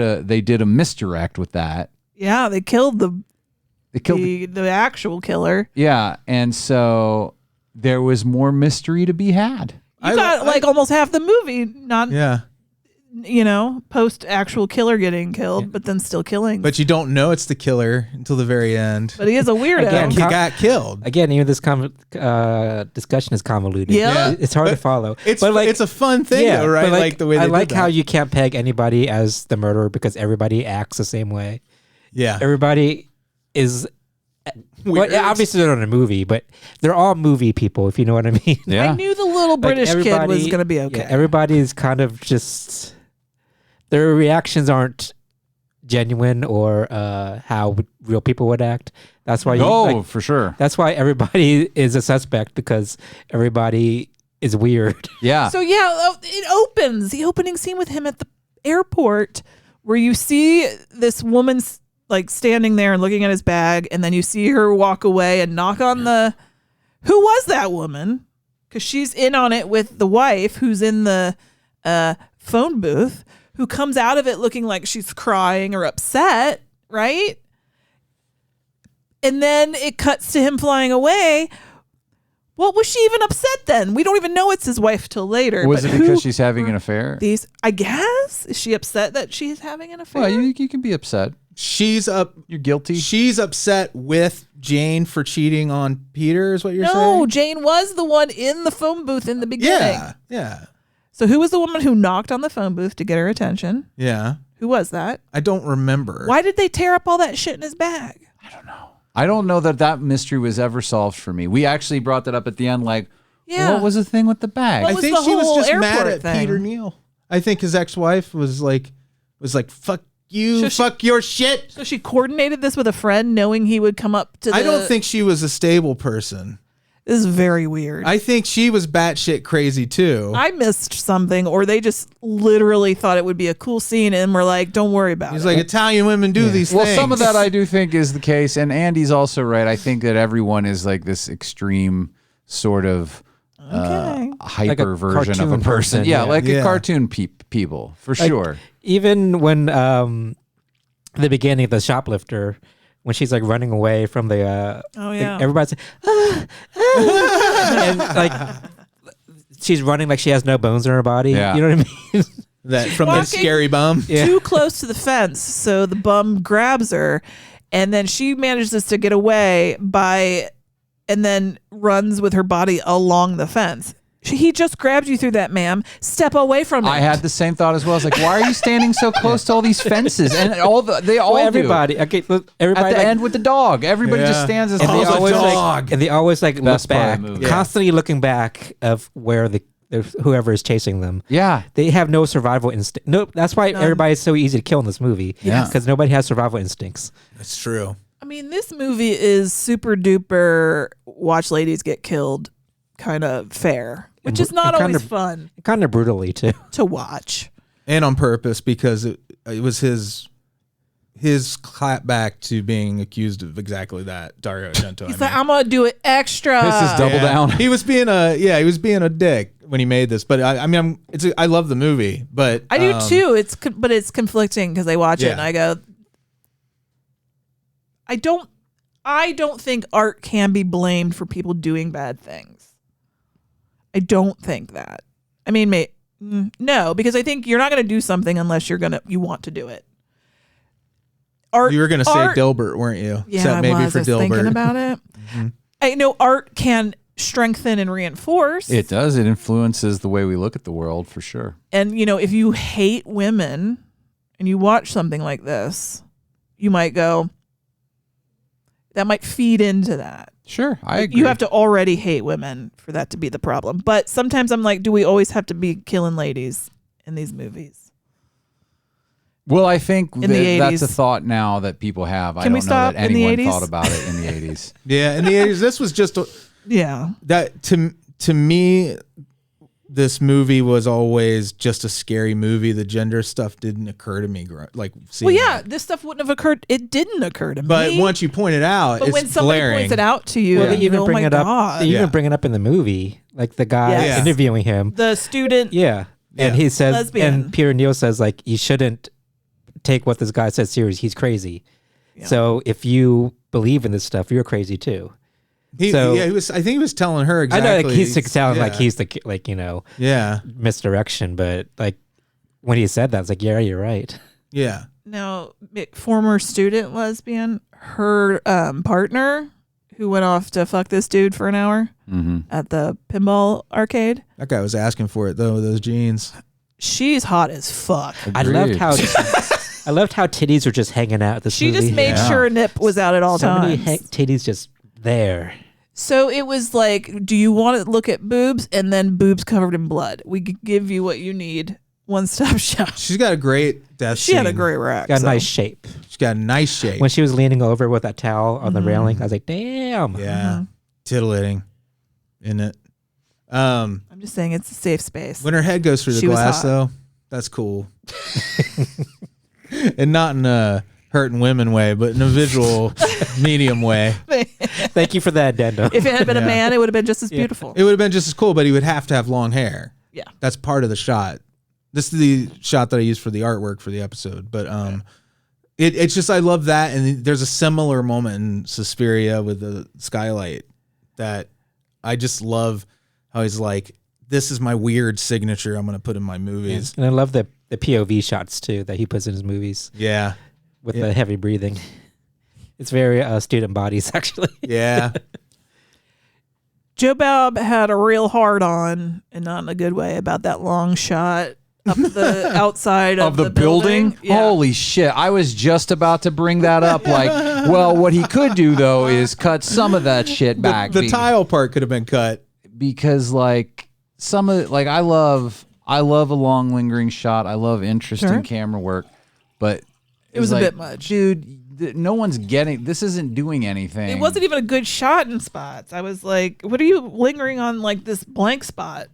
a misdirect with that. Yeah, they killed the actual killer. Yeah, and so there was more mystery to be had. You got like almost half the movie not post actual killer getting killed, but then still killing. But you don't know it's the killer until the very end. But he is a weirdo. Again, He got killed. Again, even this discussion is convoluted. Yeah. It's hard to follow. It's but like, it's a fun thing, though, right? but Like the way they I did like that. how you can't peg anybody as the murderer because everybody acts the same way. Yeah. Everybody is. Well, Weird. obviously they're not a movie, but they're all movie people, if you know what I mean. Yeah. I knew the little British kid was going to be okay. Yeah, everybody's kind of just their reactions aren't genuine or how real people would act. That's why For sure. That's why everybody is a suspect because everybody is weird. Yeah. So yeah, it opens the opening scene with him at the airport where you see this woman's like standing there and looking at his bag, and then you see her walk away and knock on the. Who was that woman? Because she's in on it with the wife, who's in the phone booth, who comes out of it looking like she's crying or upset, right? And then it cuts to him flying away. What was she even upset then? We don't even know it's his wife till later. Was but it because she's having an affair? I guess. Is she upset that she's having an affair? Well, you can be upset. You're guilty. She's upset with Jane for cheating on Peter, is what you're saying? No, Jane was the one in the phone booth in the beginning. Yeah. So who was the woman who knocked on the phone booth to get her attention? Yeah. Who was that? I don't remember. Why did they tear up all that shit in his bag? I don't know that mystery was ever solved for me. We actually brought that up at the end, like, Yeah. what was the thing with the bag? What I was think the she was whole just mad airport at thing? Peter Neal. I think his ex-wife was like, fuck you, So she- fuck your shit. So she coordinated this with a friend knowing he would come up to the... I don't think she was a stable person. This is very weird. I think she was batshit crazy too. I missed something, or they just literally thought it would be a cool scene and were like, don't worry about He's it. like, Italian women do these Well, things. some of that I do think is the case, and Andy's also right. I think that everyone is like this extreme sort of Okay. hyper a version of a cartoon person. person, Yeah, yeah. like Yeah. a cartoon people for sure. Even when the beginning of the shoplifter, when she's like running away from the Oh, yeah. everybody's like, and like she's running like she has no bones in her body. Yeah. You know what I mean? That from the walking scary bum. Yeah. too close to the fence, so the bum grabs her, and then she manages to get away and then runs with her body along the fence. He just grabbed you through that, ma'am. Step away from it. I had the same thought as well. I was like, why are you standing so close to all these fences? And they all everybody. do. Okay, look, everybody At the like, end with the dog. Everybody just stands as and they close as always a like, dog. and they always like Best look part of back, the movie. constantly looking back of where the whoever is chasing them. Yeah. They have no survival instinct. Nope. That's why everybody's so easy to kill in this movie. Yeah. Because nobody has survival instincts. That's true. I mean, this movie is super duper watch ladies get killed kind of fair, which is not and always kinda- fun Kind of brutally too. to watch. And on purpose, because it was his clapback to being accused of exactly that. Dario Argento. He's like, I'm gonna do it extra. This is double down. He was being a dick when he made this, but I love the movie, but I do too. But it's conflicting because I watch it Yeah. and I go, I don't think art can be blamed for people doing bad things. I don't think that. I mean, no, because I think you're not going to do something unless you want to do it. Art. You were going to say Dilbert, weren't you? Yeah, Except maybe I was for Dilbert. thinking about it. I know art can strengthen and reinforce. It does. It influences the way we look at the world for sure. And, if you hate women and you watch something like this, you might go, that might feed into that. Sure, I agree. You have to already hate women for that to be the problem. But sometimes I'm like, do we always have to be killing ladies in these movies? Well, I think In the that's a 80s. thought now that people have. I Can don't we know stop that in the anyone 80s? thought about it in the 80s. Yeah, in the 80s, this was just Yeah. that to me. This movie was always just a scary movie. The gender stuff didn't occur to me. Seeing This stuff wouldn't have occurred. It didn't occur to But me. once you point it out, But it's when somebody glaring. points it out to you, Well, they you even go, bring oh it my up. God. They even Yeah. bring it up in the movie, like the guy Yes. interviewing him. The student. Yeah, and Yeah. he says, Lesbian. and Peter Neal says, like, you shouldn't take what this guy says serious. He's crazy. Yeah. So if you believe in this stuff, you're crazy too. He was. I think he was telling her exactly. I know, like, he's sounding like yeah. he's the like Yeah, misdirection, but like when he said that, it's like, yeah, you're right. yeah. Now, former student lesbian, her partner who went off to fuck this dude for an hour at the pinball arcade. That guy was asking for it though with those jeans. She's hot as fuck. I loved Agreed. how titties were just hanging out at this She movie. just made sure Nip was out at all so many times. titties just there. So it was like, do you want to look at boobs and then boobs covered in blood? We could give you what you need. One-stop shop. She's got a great death She had a scene. great rack. Got a so. nice shape. She's got a nice shape. When she was leaning over with that towel on the railing, I was like, damn. Yeah, titillating, isn't it? I'm just saying it's a safe space. When her head goes through the She was glass, hot. though, that's cool. And not in a hurting women way, but in a visual medium way. Thank you for that addendum. If it had been a Yeah. man, it would have been just as beautiful. It would have been just as cool, but he would have to have long hair. Yeah. That's part of the shot. This is the shot that I used for the artwork for the episode. But it's just, I love that. And there's a similar moment in Suspiria with the skylight that I just love how he's like, this is my weird signature I'm going to put in my movies. And I love the POV shots too that he puts in his movies Yeah. with the heavy breathing. It's very student bodies, actually. Yeah. Joe Bob had a real hard on, and not in a good way, about that long shot up the outside Of the building? Yeah. Holy shit. I was just about to bring that up. Like, well, what he could do, though, is cut some of that shit back. The tile part could have been cut. Because, like, some of, like, I love a long lingering shot. I love interesting Sure. camera work. But It was a like, bit much. Dude, no one's getting, this isn't doing anything. It wasn't even a good shot in spots. I was like, what are you lingering on, like, this blank spot?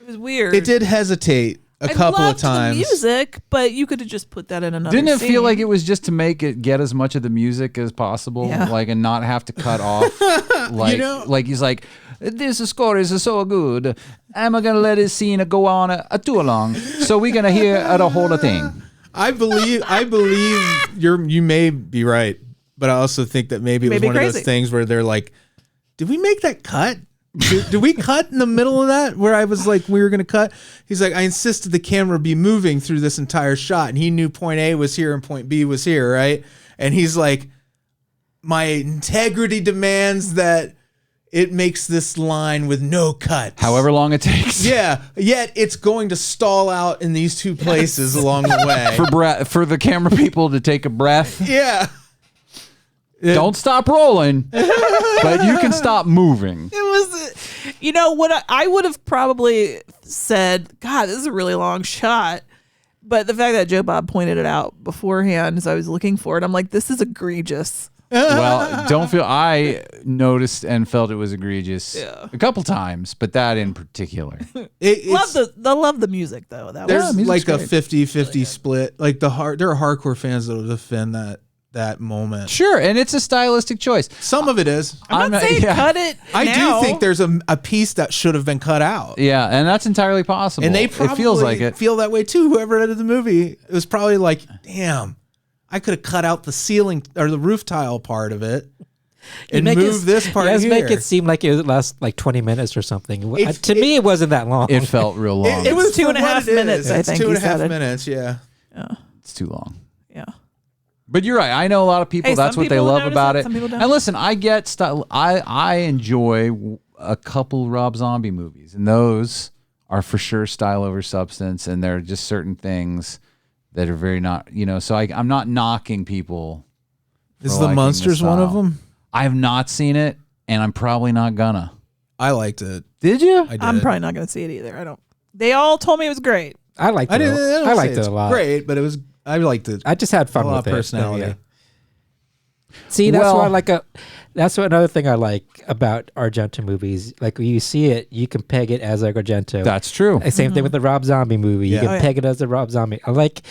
It was weird. It did hesitate a couple of times. The music, but you could have just put that in another Didn't it scene. feel like it was just to make it get as much of the music as possible, Yeah. like, and not have to cut off, like, You know- like he's like, this score is so good. I'm going to let this scene go on too long. So we're going to hear the whole thing. I believe you may be right, but I also think that maybe it was one of those things where they're like, did we make that cut? Did we cut in the middle of that where I was like, we were going to cut? He's like, I insisted the camera be moving through this entire shot. And he knew point A was here and point B was here, right? And he's like, my integrity demands that it makes this line with no cuts. However long it takes. Yeah, yet it's going to stall out in these two places along the way. For the camera people to take a breath. Yeah. Don't stop rolling, but you can stop moving. It was, what I would have probably said, God, this is a really long shot. But the fact that Joe Bob pointed it out beforehand as I was looking for it, I'm like, this is egregious. Well, I noticed and felt it was egregious a couple times, but that in particular. Love the music, though. There's like a 50-50 split. Like there are hardcore fans that will defend that moment. Sure, and it's a stylistic choice. Some of it is. I'm not saying cut it I now. do think there's a piece that should have been cut out. Yeah, and that's entirely possible. And they probably it feels like it. feel that way too. Whoever edited the movie, it was probably like, damn, I could have cut out the ceiling or the roof tile part of it and move this part here. Make it seem like it would last like 20 minutes or something. To me, it wasn't that long. It felt real long. It was 2.5 minutes, I think. 2.5 minutes, yeah. It's too long. Yeah. But you're right. I know a lot of people. That's what they love about it. And listen, I get style. I enjoy a couple Rob Zombie movies, and those are for sure style over substance. And there are just certain things that are very not, So I'm not knocking people. Is The Munsters one of them? I have not seen it, and I'm probably not gonna. I liked it. Did you? I did. I'm probably not going to see it either. I don't. They all told me it was great. I liked it. I liked it a lot. Great, but it was. I liked it. I just had fun with it. Personality. Yeah. See, that's why I like that's what another thing I like about Argento movies. Like when you see it, you can peg it as like Argento. That's true. Same thing with the Rob Zombie movie. You can peg it as a Rob Zombie. I like,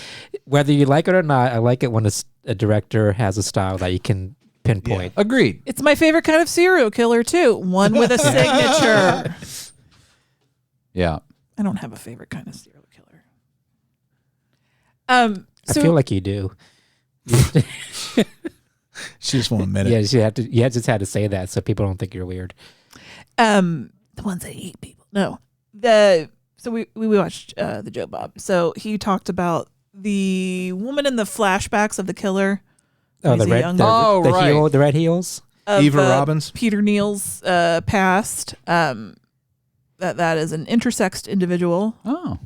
whether you like it or not, I like it when a director has a style that you can pinpoint. Yeah. Agreed. It's my favorite kind of serial killer too. One with a signature. Yeah. I don't have a favorite kind of serial killer. I feel like you do. She just won't admit it. Yeah, you just had to say that so people don't think you're weird. The ones that eat people. No. So we watched the Joe Bob. So he talked about the woman in the flashbacks of the killer. Oh, the red heels. Eva Robbins. Peter Neal's past. That is an intersexed individual. Oh.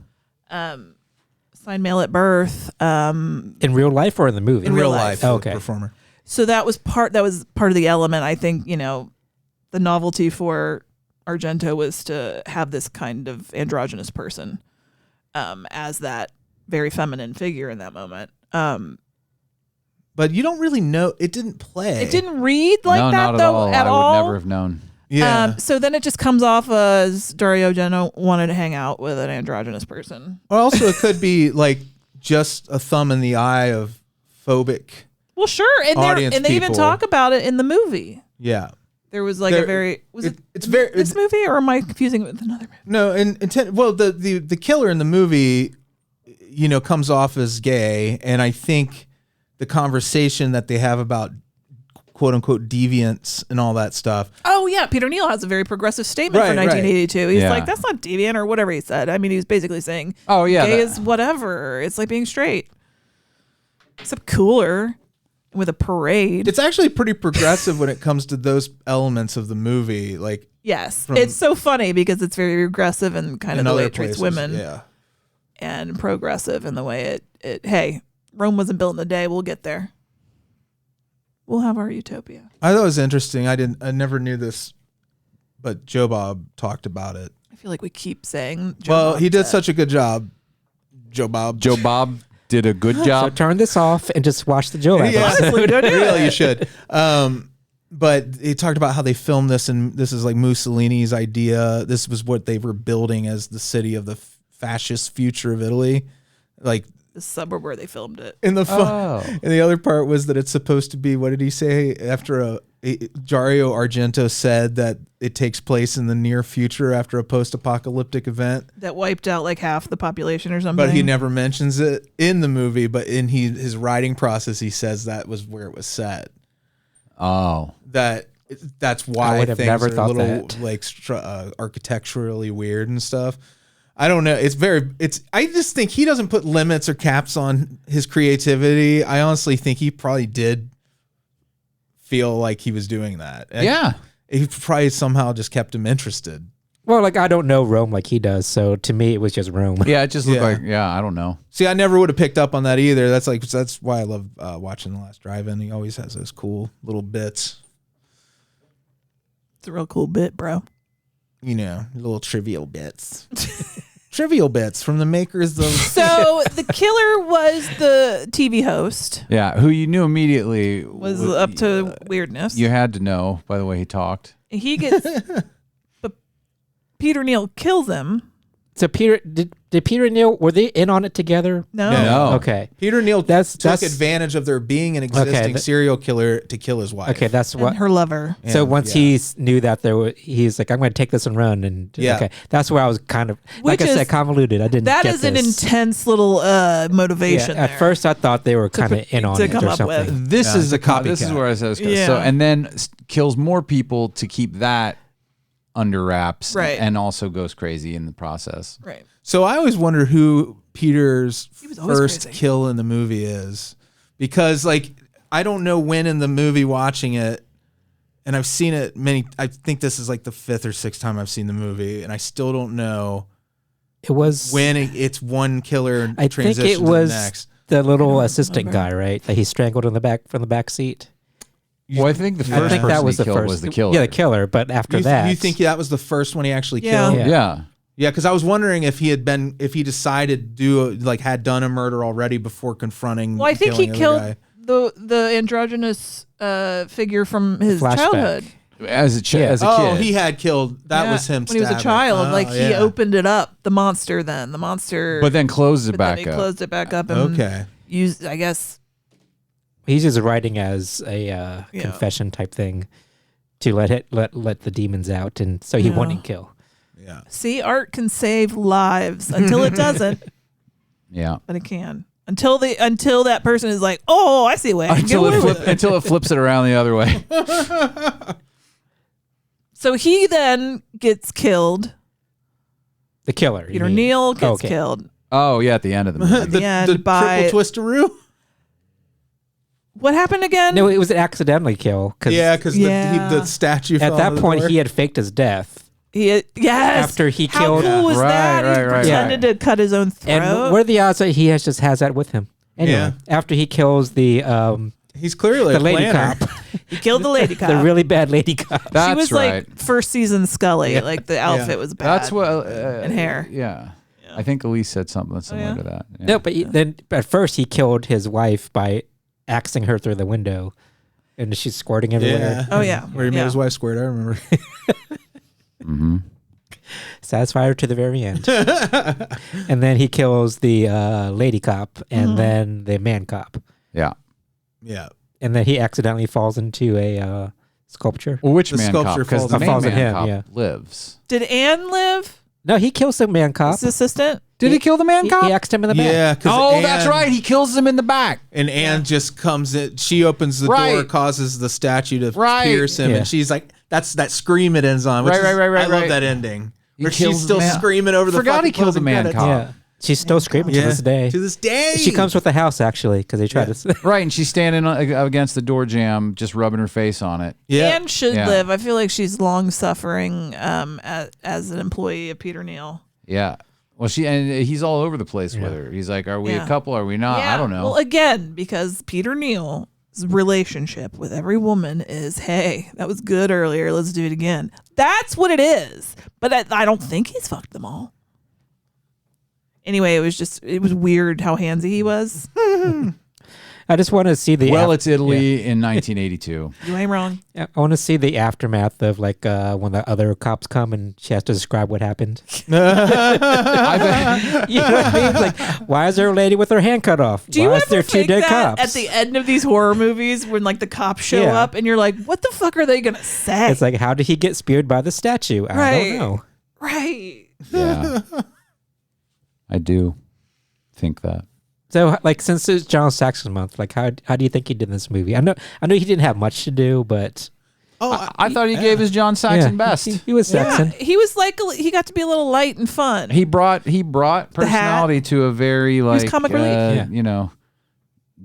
Signed male at birth. In real life or in the movie? In real life. Oh, okay. Performer. So that was part of the element. I think, the novelty for Argento was to have this kind of androgynous person as that very feminine figure in that moment. But you don't really know. It didn't play. It didn't read like that, not though, at all. I would never have known. Yeah. So then it just comes off as Dario Argento wanted to hang out with an androgynous person. Or also it could be like just a thumb in the eye of phobic. Well, sure. And they even talk about it in the movie. Yeah. There was like this movie, or am I confusing it with another movie? No, the killer in the movie, comes off as gay, and I think the conversation that they have about quote unquote deviance and all that stuff. Oh yeah, Peter Neal has a very progressive statement for 1982. He's like, that's not deviant or whatever he said. I mean, he was basically saying, gay is whatever. It's like being straight, except cooler. With a parade. It's actually pretty progressive when it comes to those elements of the movie. Like, yes, it's so funny because it's very regressive and kind of the way it treats women. Yeah. And progressive in the way it hey, Rome wasn't built in a day. We'll get there. We'll have our utopia. I thought it was interesting. I never knew this, but Joe Bob talked about it. I feel like we keep saying Joe Bob he did such a good job. Joe Bob did a good job. So turn this off and just watch the Joe episode. Honestly, don't do it. Really, you should. But he talked about how they filmed this, and this is like Mussolini's idea. This was what they were building as the city of the fascist future of Italy, like the suburb where they filmed it. And the other part was that it's supposed to be. What did he say after Dario Argento said that it takes place in the near future after a post-apocalyptic event that wiped out like half the population or something. but he never mentions it in the movie, but in his writing process he says that was where it was set. That's why I would have things never are thought a little that. like architecturally weird and stuff. I don't know. I just think he doesn't put limits or caps on his creativity. I honestly think he probably did feel like he was doing that. Yeah. He probably somehow just kept him interested. Well, like I don't know Rome like he does, so to me it was just Rome. Yeah, it just looked like, I don't know. See, I never would have picked up on that either. That's why I love watching The Last Drive-In. He always has those cool little bits. It's a real cool bit, bro. You know, little trivial bits. Trivial bits from the makers of... So the killer was the TV host. Yeah, who you knew immediately Was up to weirdness. You had to know by the way he talked. He gets... but Peter Neal kills him. So did Peter and Neal, were they in on it together? No. Okay. Peter Neal took that's advantage of there being an existing serial killer to kill his wife. Okay, that's what And her lover. So once he knew that he's like, I'm going to take this and run, and okay, that's where I was kind of like I said, convoluted. I didn't. That get is an this. intense little motivation. Yeah, at first, I thought they were kind of in on it come or up something. with. This is a copycat. This is where I said Yeah. so, and then kills more people to keep that under wraps, Right. and also goes crazy in the process. Right. So I always wonder who Peter's was always first crazy. kill in the movie is, because like I don't know when in the movie watching it, and I've seen it I think this is like the 5th or 6th time I've seen the movie, and I still don't know It was when it's one killer I think transitions it to the was next. the little assistant guy, right? That he strangled in the back from the back seat. Well, I think the first I think person that was he the killed first. was the killer. Yeah, the killer. But after that, You think that was the first one he actually Yeah. killed? Yeah. Yeah. Because I was wondering if he decided to had done a murder already before confronting. Well, I think he killing the killed other guy. the androgynous figure from his Flashback. childhood. As a kid. Oh, he had killed. That Yeah, was him when he was a stabbing. child. Oh, Like he yeah. opened it up, the monster. But then closed it but back then he up. closed it back up and Okay. used, I guess. he's just writing as a confession type thing to let the demons out, and so he wouldn't kill. Yeah. See, art can save lives until it doesn't, Yeah. but it can. Until that person is like, oh, I see a way. I can get away with it. Until it flips it around the other way. So he then gets killed. The killer. you Peter mean. Neal gets Okay. killed. Oh yeah, at the end of the movie. the end the by- triple twisteroo. What happened again? No, it was an accidentally kill. Yeah, because Yeah. the statue. At fell that on the point, door. he had faked his death. Yes. After he How killed- cool was Right, that? right, He right, pretended to cut his own throat. And what are the odds that he just has that with him? Anyway, Yeah. after he kills the He's clearly the a lady planner. cop, he killed the lady cop. the really bad lady cop. That's she was right. like first season Scully. Like the outfit was bad. That's what. And hair. Yeah. I think Alise said something similar to that. Yeah. No, but then at first he killed his wife by axing her through the window, and she's squirting everywhere. Yeah. Oh, yeah. Where he made Yeah. his wife squirt. I remember. Mm-hmm. Satisfy her to the very end. And then he kills the lady cop and then the man cop. Yeah. Yeah. And then he accidentally falls into a sculpture. Well, which The man cop? sculpture Because falls the on main falls on man him, cop yeah. lives. Did Anne live? No, he kills the man cop. His assistant? Did he kill the man He cop? axed him in the back. Yeah. 'Cause Oh, that's Anne- right. He kills him in the back. And Anne just comes in. She opens the door, Right. causes the statue to Right. pierce him, Yeah. and she's like, "That's that scream it ends on." Which Right, is, right, I love right. that ending. He Where kills she's still the man- screaming over the. Forgot he fucking killed the closing man credits. cop. Yeah. She's still screaming to this day. To this day. She comes with the house, actually, because they tried to... Right, and she's standing against the door jamb, just rubbing her face on it. Yeah. Anne should Yeah. live. I feel like she's long suffering as an employee of Peter Neal. Yeah. Well, he's all over the place with her. He's like, "Are we Yeah. a couple? Are we not? I don't know." Well, again, because Peter Neal's relationship with every woman is, hey, that was good earlier. Let's do it again. That's what it is. But I don't think he's fucked them all. Anyway, it was weird how handsy he was. I just want to see the. It's Italy in 1982. You ain't wrong. I want to see the aftermath of when the other cops come and she has to describe what happened. You know what I mean? Like, why is there a lady with her hand cut off? Do you why ever is there two think dead that cops? at the end of these horror movies when like the cops show up and you're like, what the fuck are they gonna say? It's like, how did he get speared by the statue? I don't know. Right. Yeah. I do think that. So, since it's John Saxon month, how do you think he did in this movie? I know he didn't have much to do, but I thought he gave his John Saxon best. He was Saxon. He was he got to be a little light and fun. He brought personality to a very comic relief.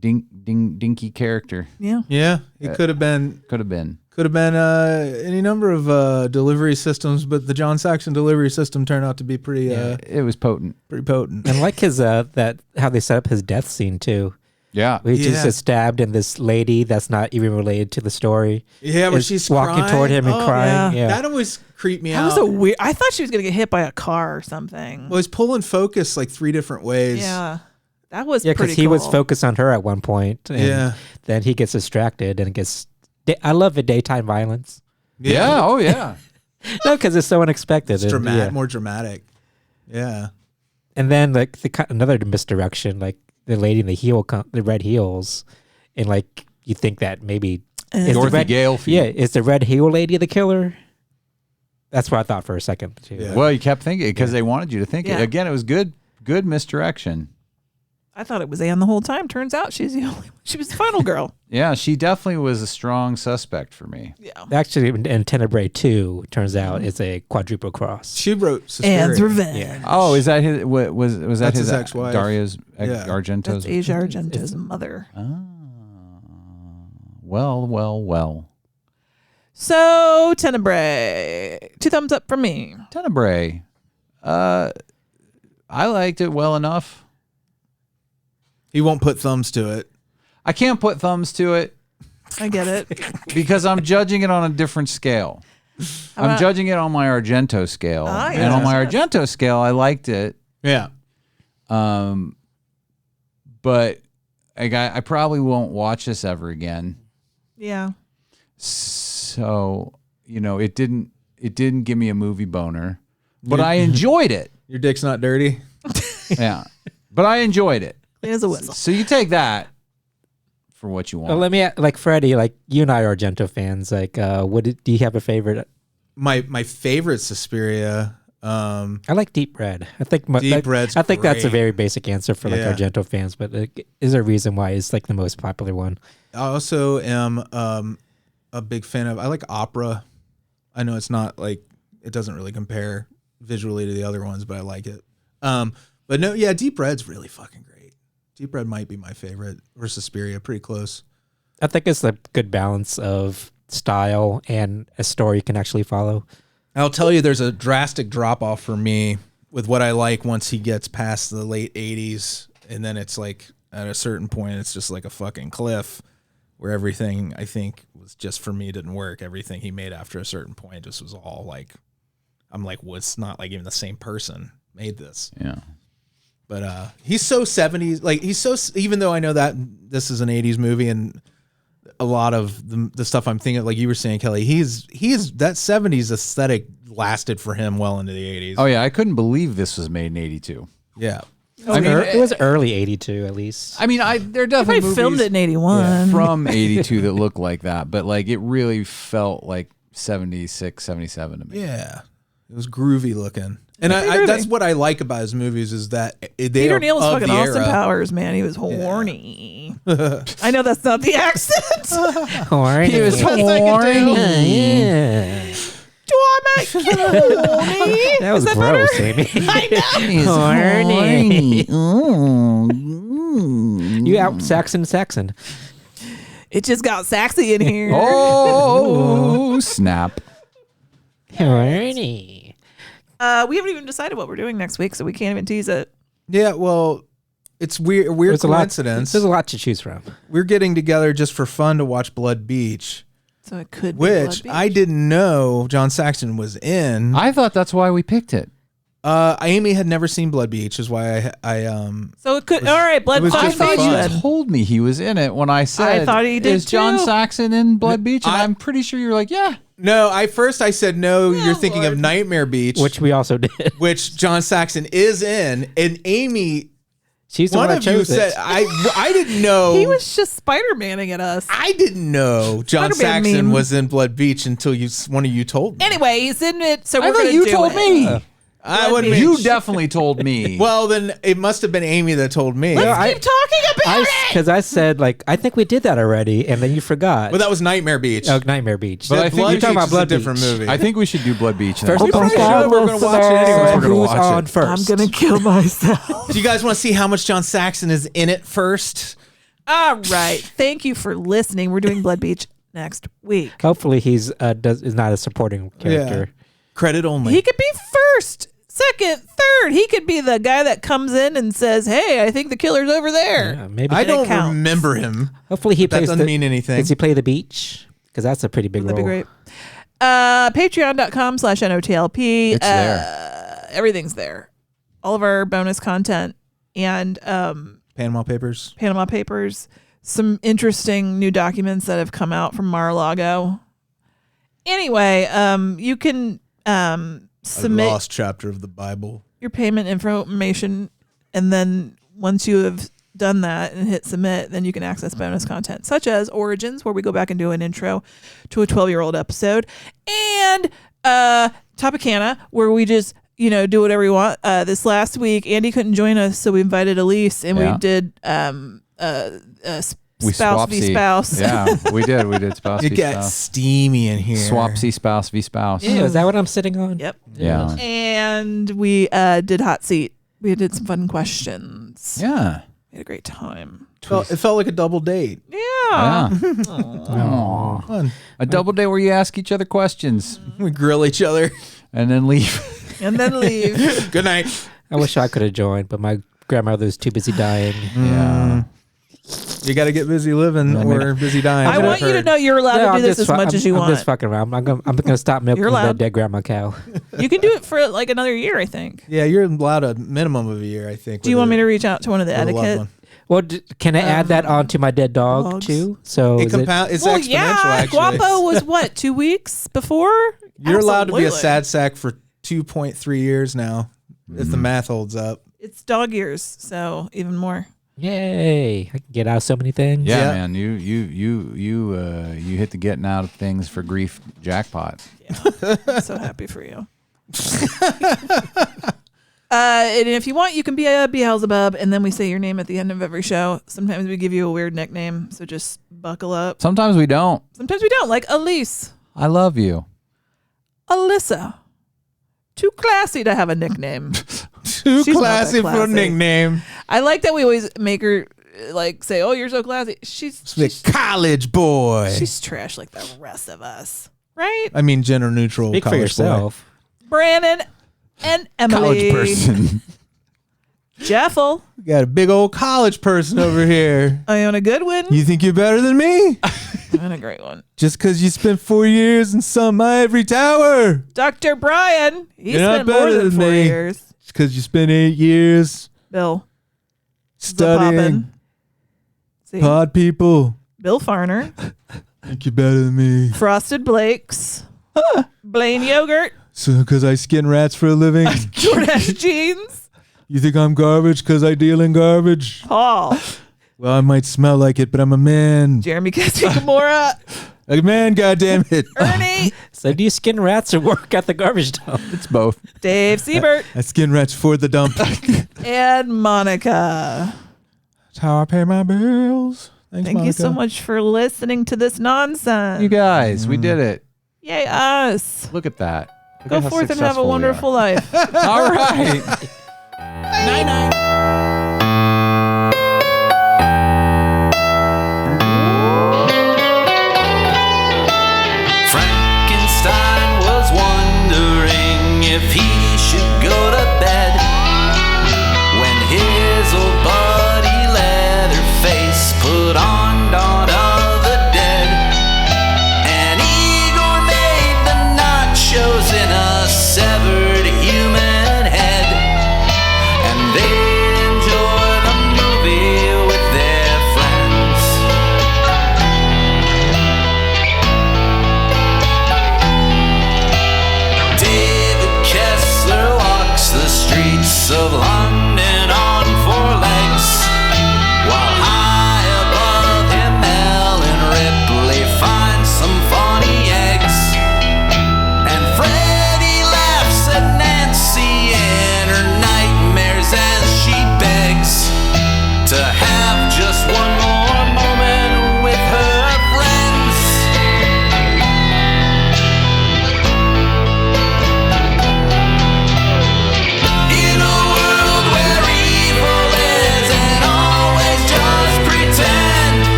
dinky character. Yeah. Yeah, he could have been. Could have been any number of delivery systems, but the John Saxon delivery system turned out to be pretty. It was potent. Pretty potent. And his how they set up his death scene too. Yeah, he just is stabbed, and this lady that's not even related to the story. Yeah, where she's walking crying. toward him and crying. Yeah. That always creeped me out. That was a weird. I thought she was gonna get hit by a car or something. Well, he's pulling focus 3 different ways. Yeah, that was because he was focused on her at one point. And then he gets distracted and gets. I love the daytime violence. Yeah. Oh yeah. No, because it's so unexpected. It's dramatic, more dramatic. Yeah. And then another misdirection, the lady in the red heels, and you think that maybe Dorothy Gale. Is the red heel lady the killer? That's what I thought for a second too. Yeah. Well, you kept thinking because they wanted you to think it. Again, it was good misdirection. I thought it was Anne the whole time. Turns out she was the final girl. Yeah, she definitely was a strong suspect for me. Yeah. Actually, in Tenebrae 2, turns out it's a quadruple cross. She wrote Suspiria. Anne's Revenge. Yeah. Oh, is that his? Was that That's his ex-wife? Daria's Argento's? That's Asia Argento's mother. Well. So Tenebrae, 2 thumbs up from me. Tenebrae, I liked it well enough. He won't put thumbs to it. I can't put thumbs to it. I get it. Because I'm judging it on a different scale. I'm judging it on my Argento scale. And on my Argento scale, I liked it. Yeah. But I probably won't watch this ever again. Yeah. So, it didn't give me a movie boner, but I enjoyed it. Your dick's not dirty? Yeah. But I enjoyed it. Clean as a whistle. So you take that for what you want. Well, let me Freddie, you and I are Argento fans. Do you have a favorite? My favorite Suspiria. I like Deep Red. I think Deep Red's I think that's a great. very basic answer for Argento fans, but is there a reason why it's the most popular one? I also am a big fan of. I like opera. I know it's not it doesn't really compare visually to the other ones, but I like it. But no, yeah, Deep Red's really fucking great. Deep Red might be my favorite, or Suspiria, pretty close. I think it's a good balance of style and a story you can actually follow. I'll tell you, there's a drastic drop off for me with what I like once he gets past the late 80s, and then it's at a certain point, it's just a fucking cliff where everything I think was just for me didn't work. Everything he made after a certain point just was all I'm well, it's not even the same person made this. Yeah. But he's so 70s, he's so, even though I know that this is an 80s movie and a lot of the stuff I'm thinking, like you were saying, Kelley, he's that 70s aesthetic lasted for him well into the 80s. Oh yeah, I couldn't believe this was made in 82. Yeah. It was early 82 at least. I mean, there are definitely movies filmed it in 81 from 82 that look like that, but it really felt like 76, 77 to me. Yeah. It was groovy looking. And I that's what I like about his movies is that they Peter are Neal's of fucking the Austin era. Powers, man. He was horny. I know that's not the accent. Horny. He was horny. Yeah. Do I make you horny? That was gross, Amy. I know. Horny. You out Saxon. It just got saxy in here. Oh, snap. Horny. We haven't even decided what we're doing next week, so we can't even tease it. Yeah, well, it's weird There's coincidence. There's a lot to choose from. We're getting together just for fun to watch Blood Beach, So it could be which Blood Beach. I didn't know John Saxon was in. I thought that's why we picked it. Amy had never seen Blood Beach, is why I So it could. All right, Blood was Beach. just for Beach fun. then. You told me he was in it when I said, I thought he did is John too. Saxon in Blood Beach? And I'm pretty sure you're like, yeah. No, I said no. You're thinking of Nightmare Beach, Which we also did. which John Saxon is in, and Amy. She's the One one of that you chose said it. I didn't know. He was just Spider-Manning at us. I didn't know John Spider-Man Saxon meme. was in Blood Beach until one of you told me. Anyway, he's in it, so I we're thought gonna you do told it. me. I wouldn't. You definitely told me. Well, then it must have been Amy that told me. Let's keep talking about it. Because I said, like, I think we did that already, and then you forgot. Well, that was Nightmare Beach. Oh, Nightmare Beach. But I think Blood you're talking Beach about is Blood a different Beach. movie. I think we should do Blood Beach. First, We're pretty sure we're gonna watch it anyway. We're gonna Who's watch on it. first? I'm gonna kill myself. Do you guys want to see how much John Saxon is in it first? All right. Thank you for listening. We're doing Blood Beach next week. Hopefully, he's is not a supporting character. Credit only. He could be first, second, third. He could be the guy that comes in and says, "Hey, I think the killer's over there." Yeah, maybe. I it don't counts. remember him. Hopefully, he That plays. doesn't mean anything. Does he play the beach? Because that's a pretty big That'd role. be great. Patreon.com/NOTLP. It's there. Everything's there. All of our bonus content and Panama Papers. Panama Papers. Some interesting new documents that have come out from Mar-a-Lago. Anyway, you can submit A lost chapter of the Bible. your payment information, and then once you have done that and hit submit, then you can access bonus content such as Origins, where we go back and do an intro to a 12-year-old episode, and Topicana, where we just do whatever we want. This last week Andy couldn't join us, so we invited Alise, and we did We spouse v swapsy. spouse. Yeah, we did spouse It v gets spouse. steamy in here. Swapsy spouse v spouse. Yeah, is that what I'm sitting on? Yep. Yeah. And we did hot seat. We did some fun questions. Yeah. We had a great time. It felt like a double date. Yeah. Yeah. Fun. A double day where you ask each other questions We grill each other. and then leave. And then leave. Good night. I wish I could have joined, but my grandmother's too busy dying. Yeah. You got to get busy living or busy dying. I want you to know you're allowed to do this as much as you I'm want. just fucking around. I'm gonna stop milking You're allowed. that dead grandma cow. You can do it for like another year, I think. Yeah, you're allowed a minimum of a year, I think. Do you want me to reach out to one of the etiquette? Well, can I add that onto my dead dog dogs. too? So It's Well, exponential, yeah. actually. Guapo was what, 2 weeks before? You're allowed to be a Absolutely. sad sack for 2.3 years now, if the math holds up. It's dog years, so even more. yay! I can get out of so many things. Yeah, Yeah. man. You hit the getting out of things for grief jackpot. I'm so happy for you. And if you want, you can be a Beelzebub, and then we say your name at the end of every show. Sometimes we give you a weird nickname, so just buckle up. Sometimes we don't. Sometimes we don't, like Alise. I love you. Alyssa. Too classy to have a nickname. Too She's not that classy for a classy. nickname. I like that we always make her like say, "Oh, you're so classy." She's The college boy. she's trash like the rest of us, right? I mean, gender neutral. Speak for college yourself. Branan and Emily. College person. Jeffel. Boy. We got a big old college person over here. Iona Goodwin. You think you're better than me? And a great one. Just because you spent 4 years in some ivory tower. Dr. Brian. He You're not spent more better than than 4 me. years. Just because you spent 8 years Bill. studying. See? Pod people. Bill Farner. Think you're better than me. Frosted Blakes. Blayne Yogurt. So because I skin rats for a living. Jordache Jeans. You think I'm garbage because I deal in garbage? Paul. Well, I might smell like it, but I'm a man. Jeremy Cassie Gamora. A man, goddammit. Ernie. So do you skin rats or work at the garbage dump? It's both. Dave Siebert. I skin rats for the dump. And Monica. That's how I pay my bills. Thanks, Thank you Monica. so much for listening to this nonsense. You guys, we did it. Yay, us. Look at that. Look Go at how forth and have a successful we wonderful are. life. All right. Frankenstein was wondering if he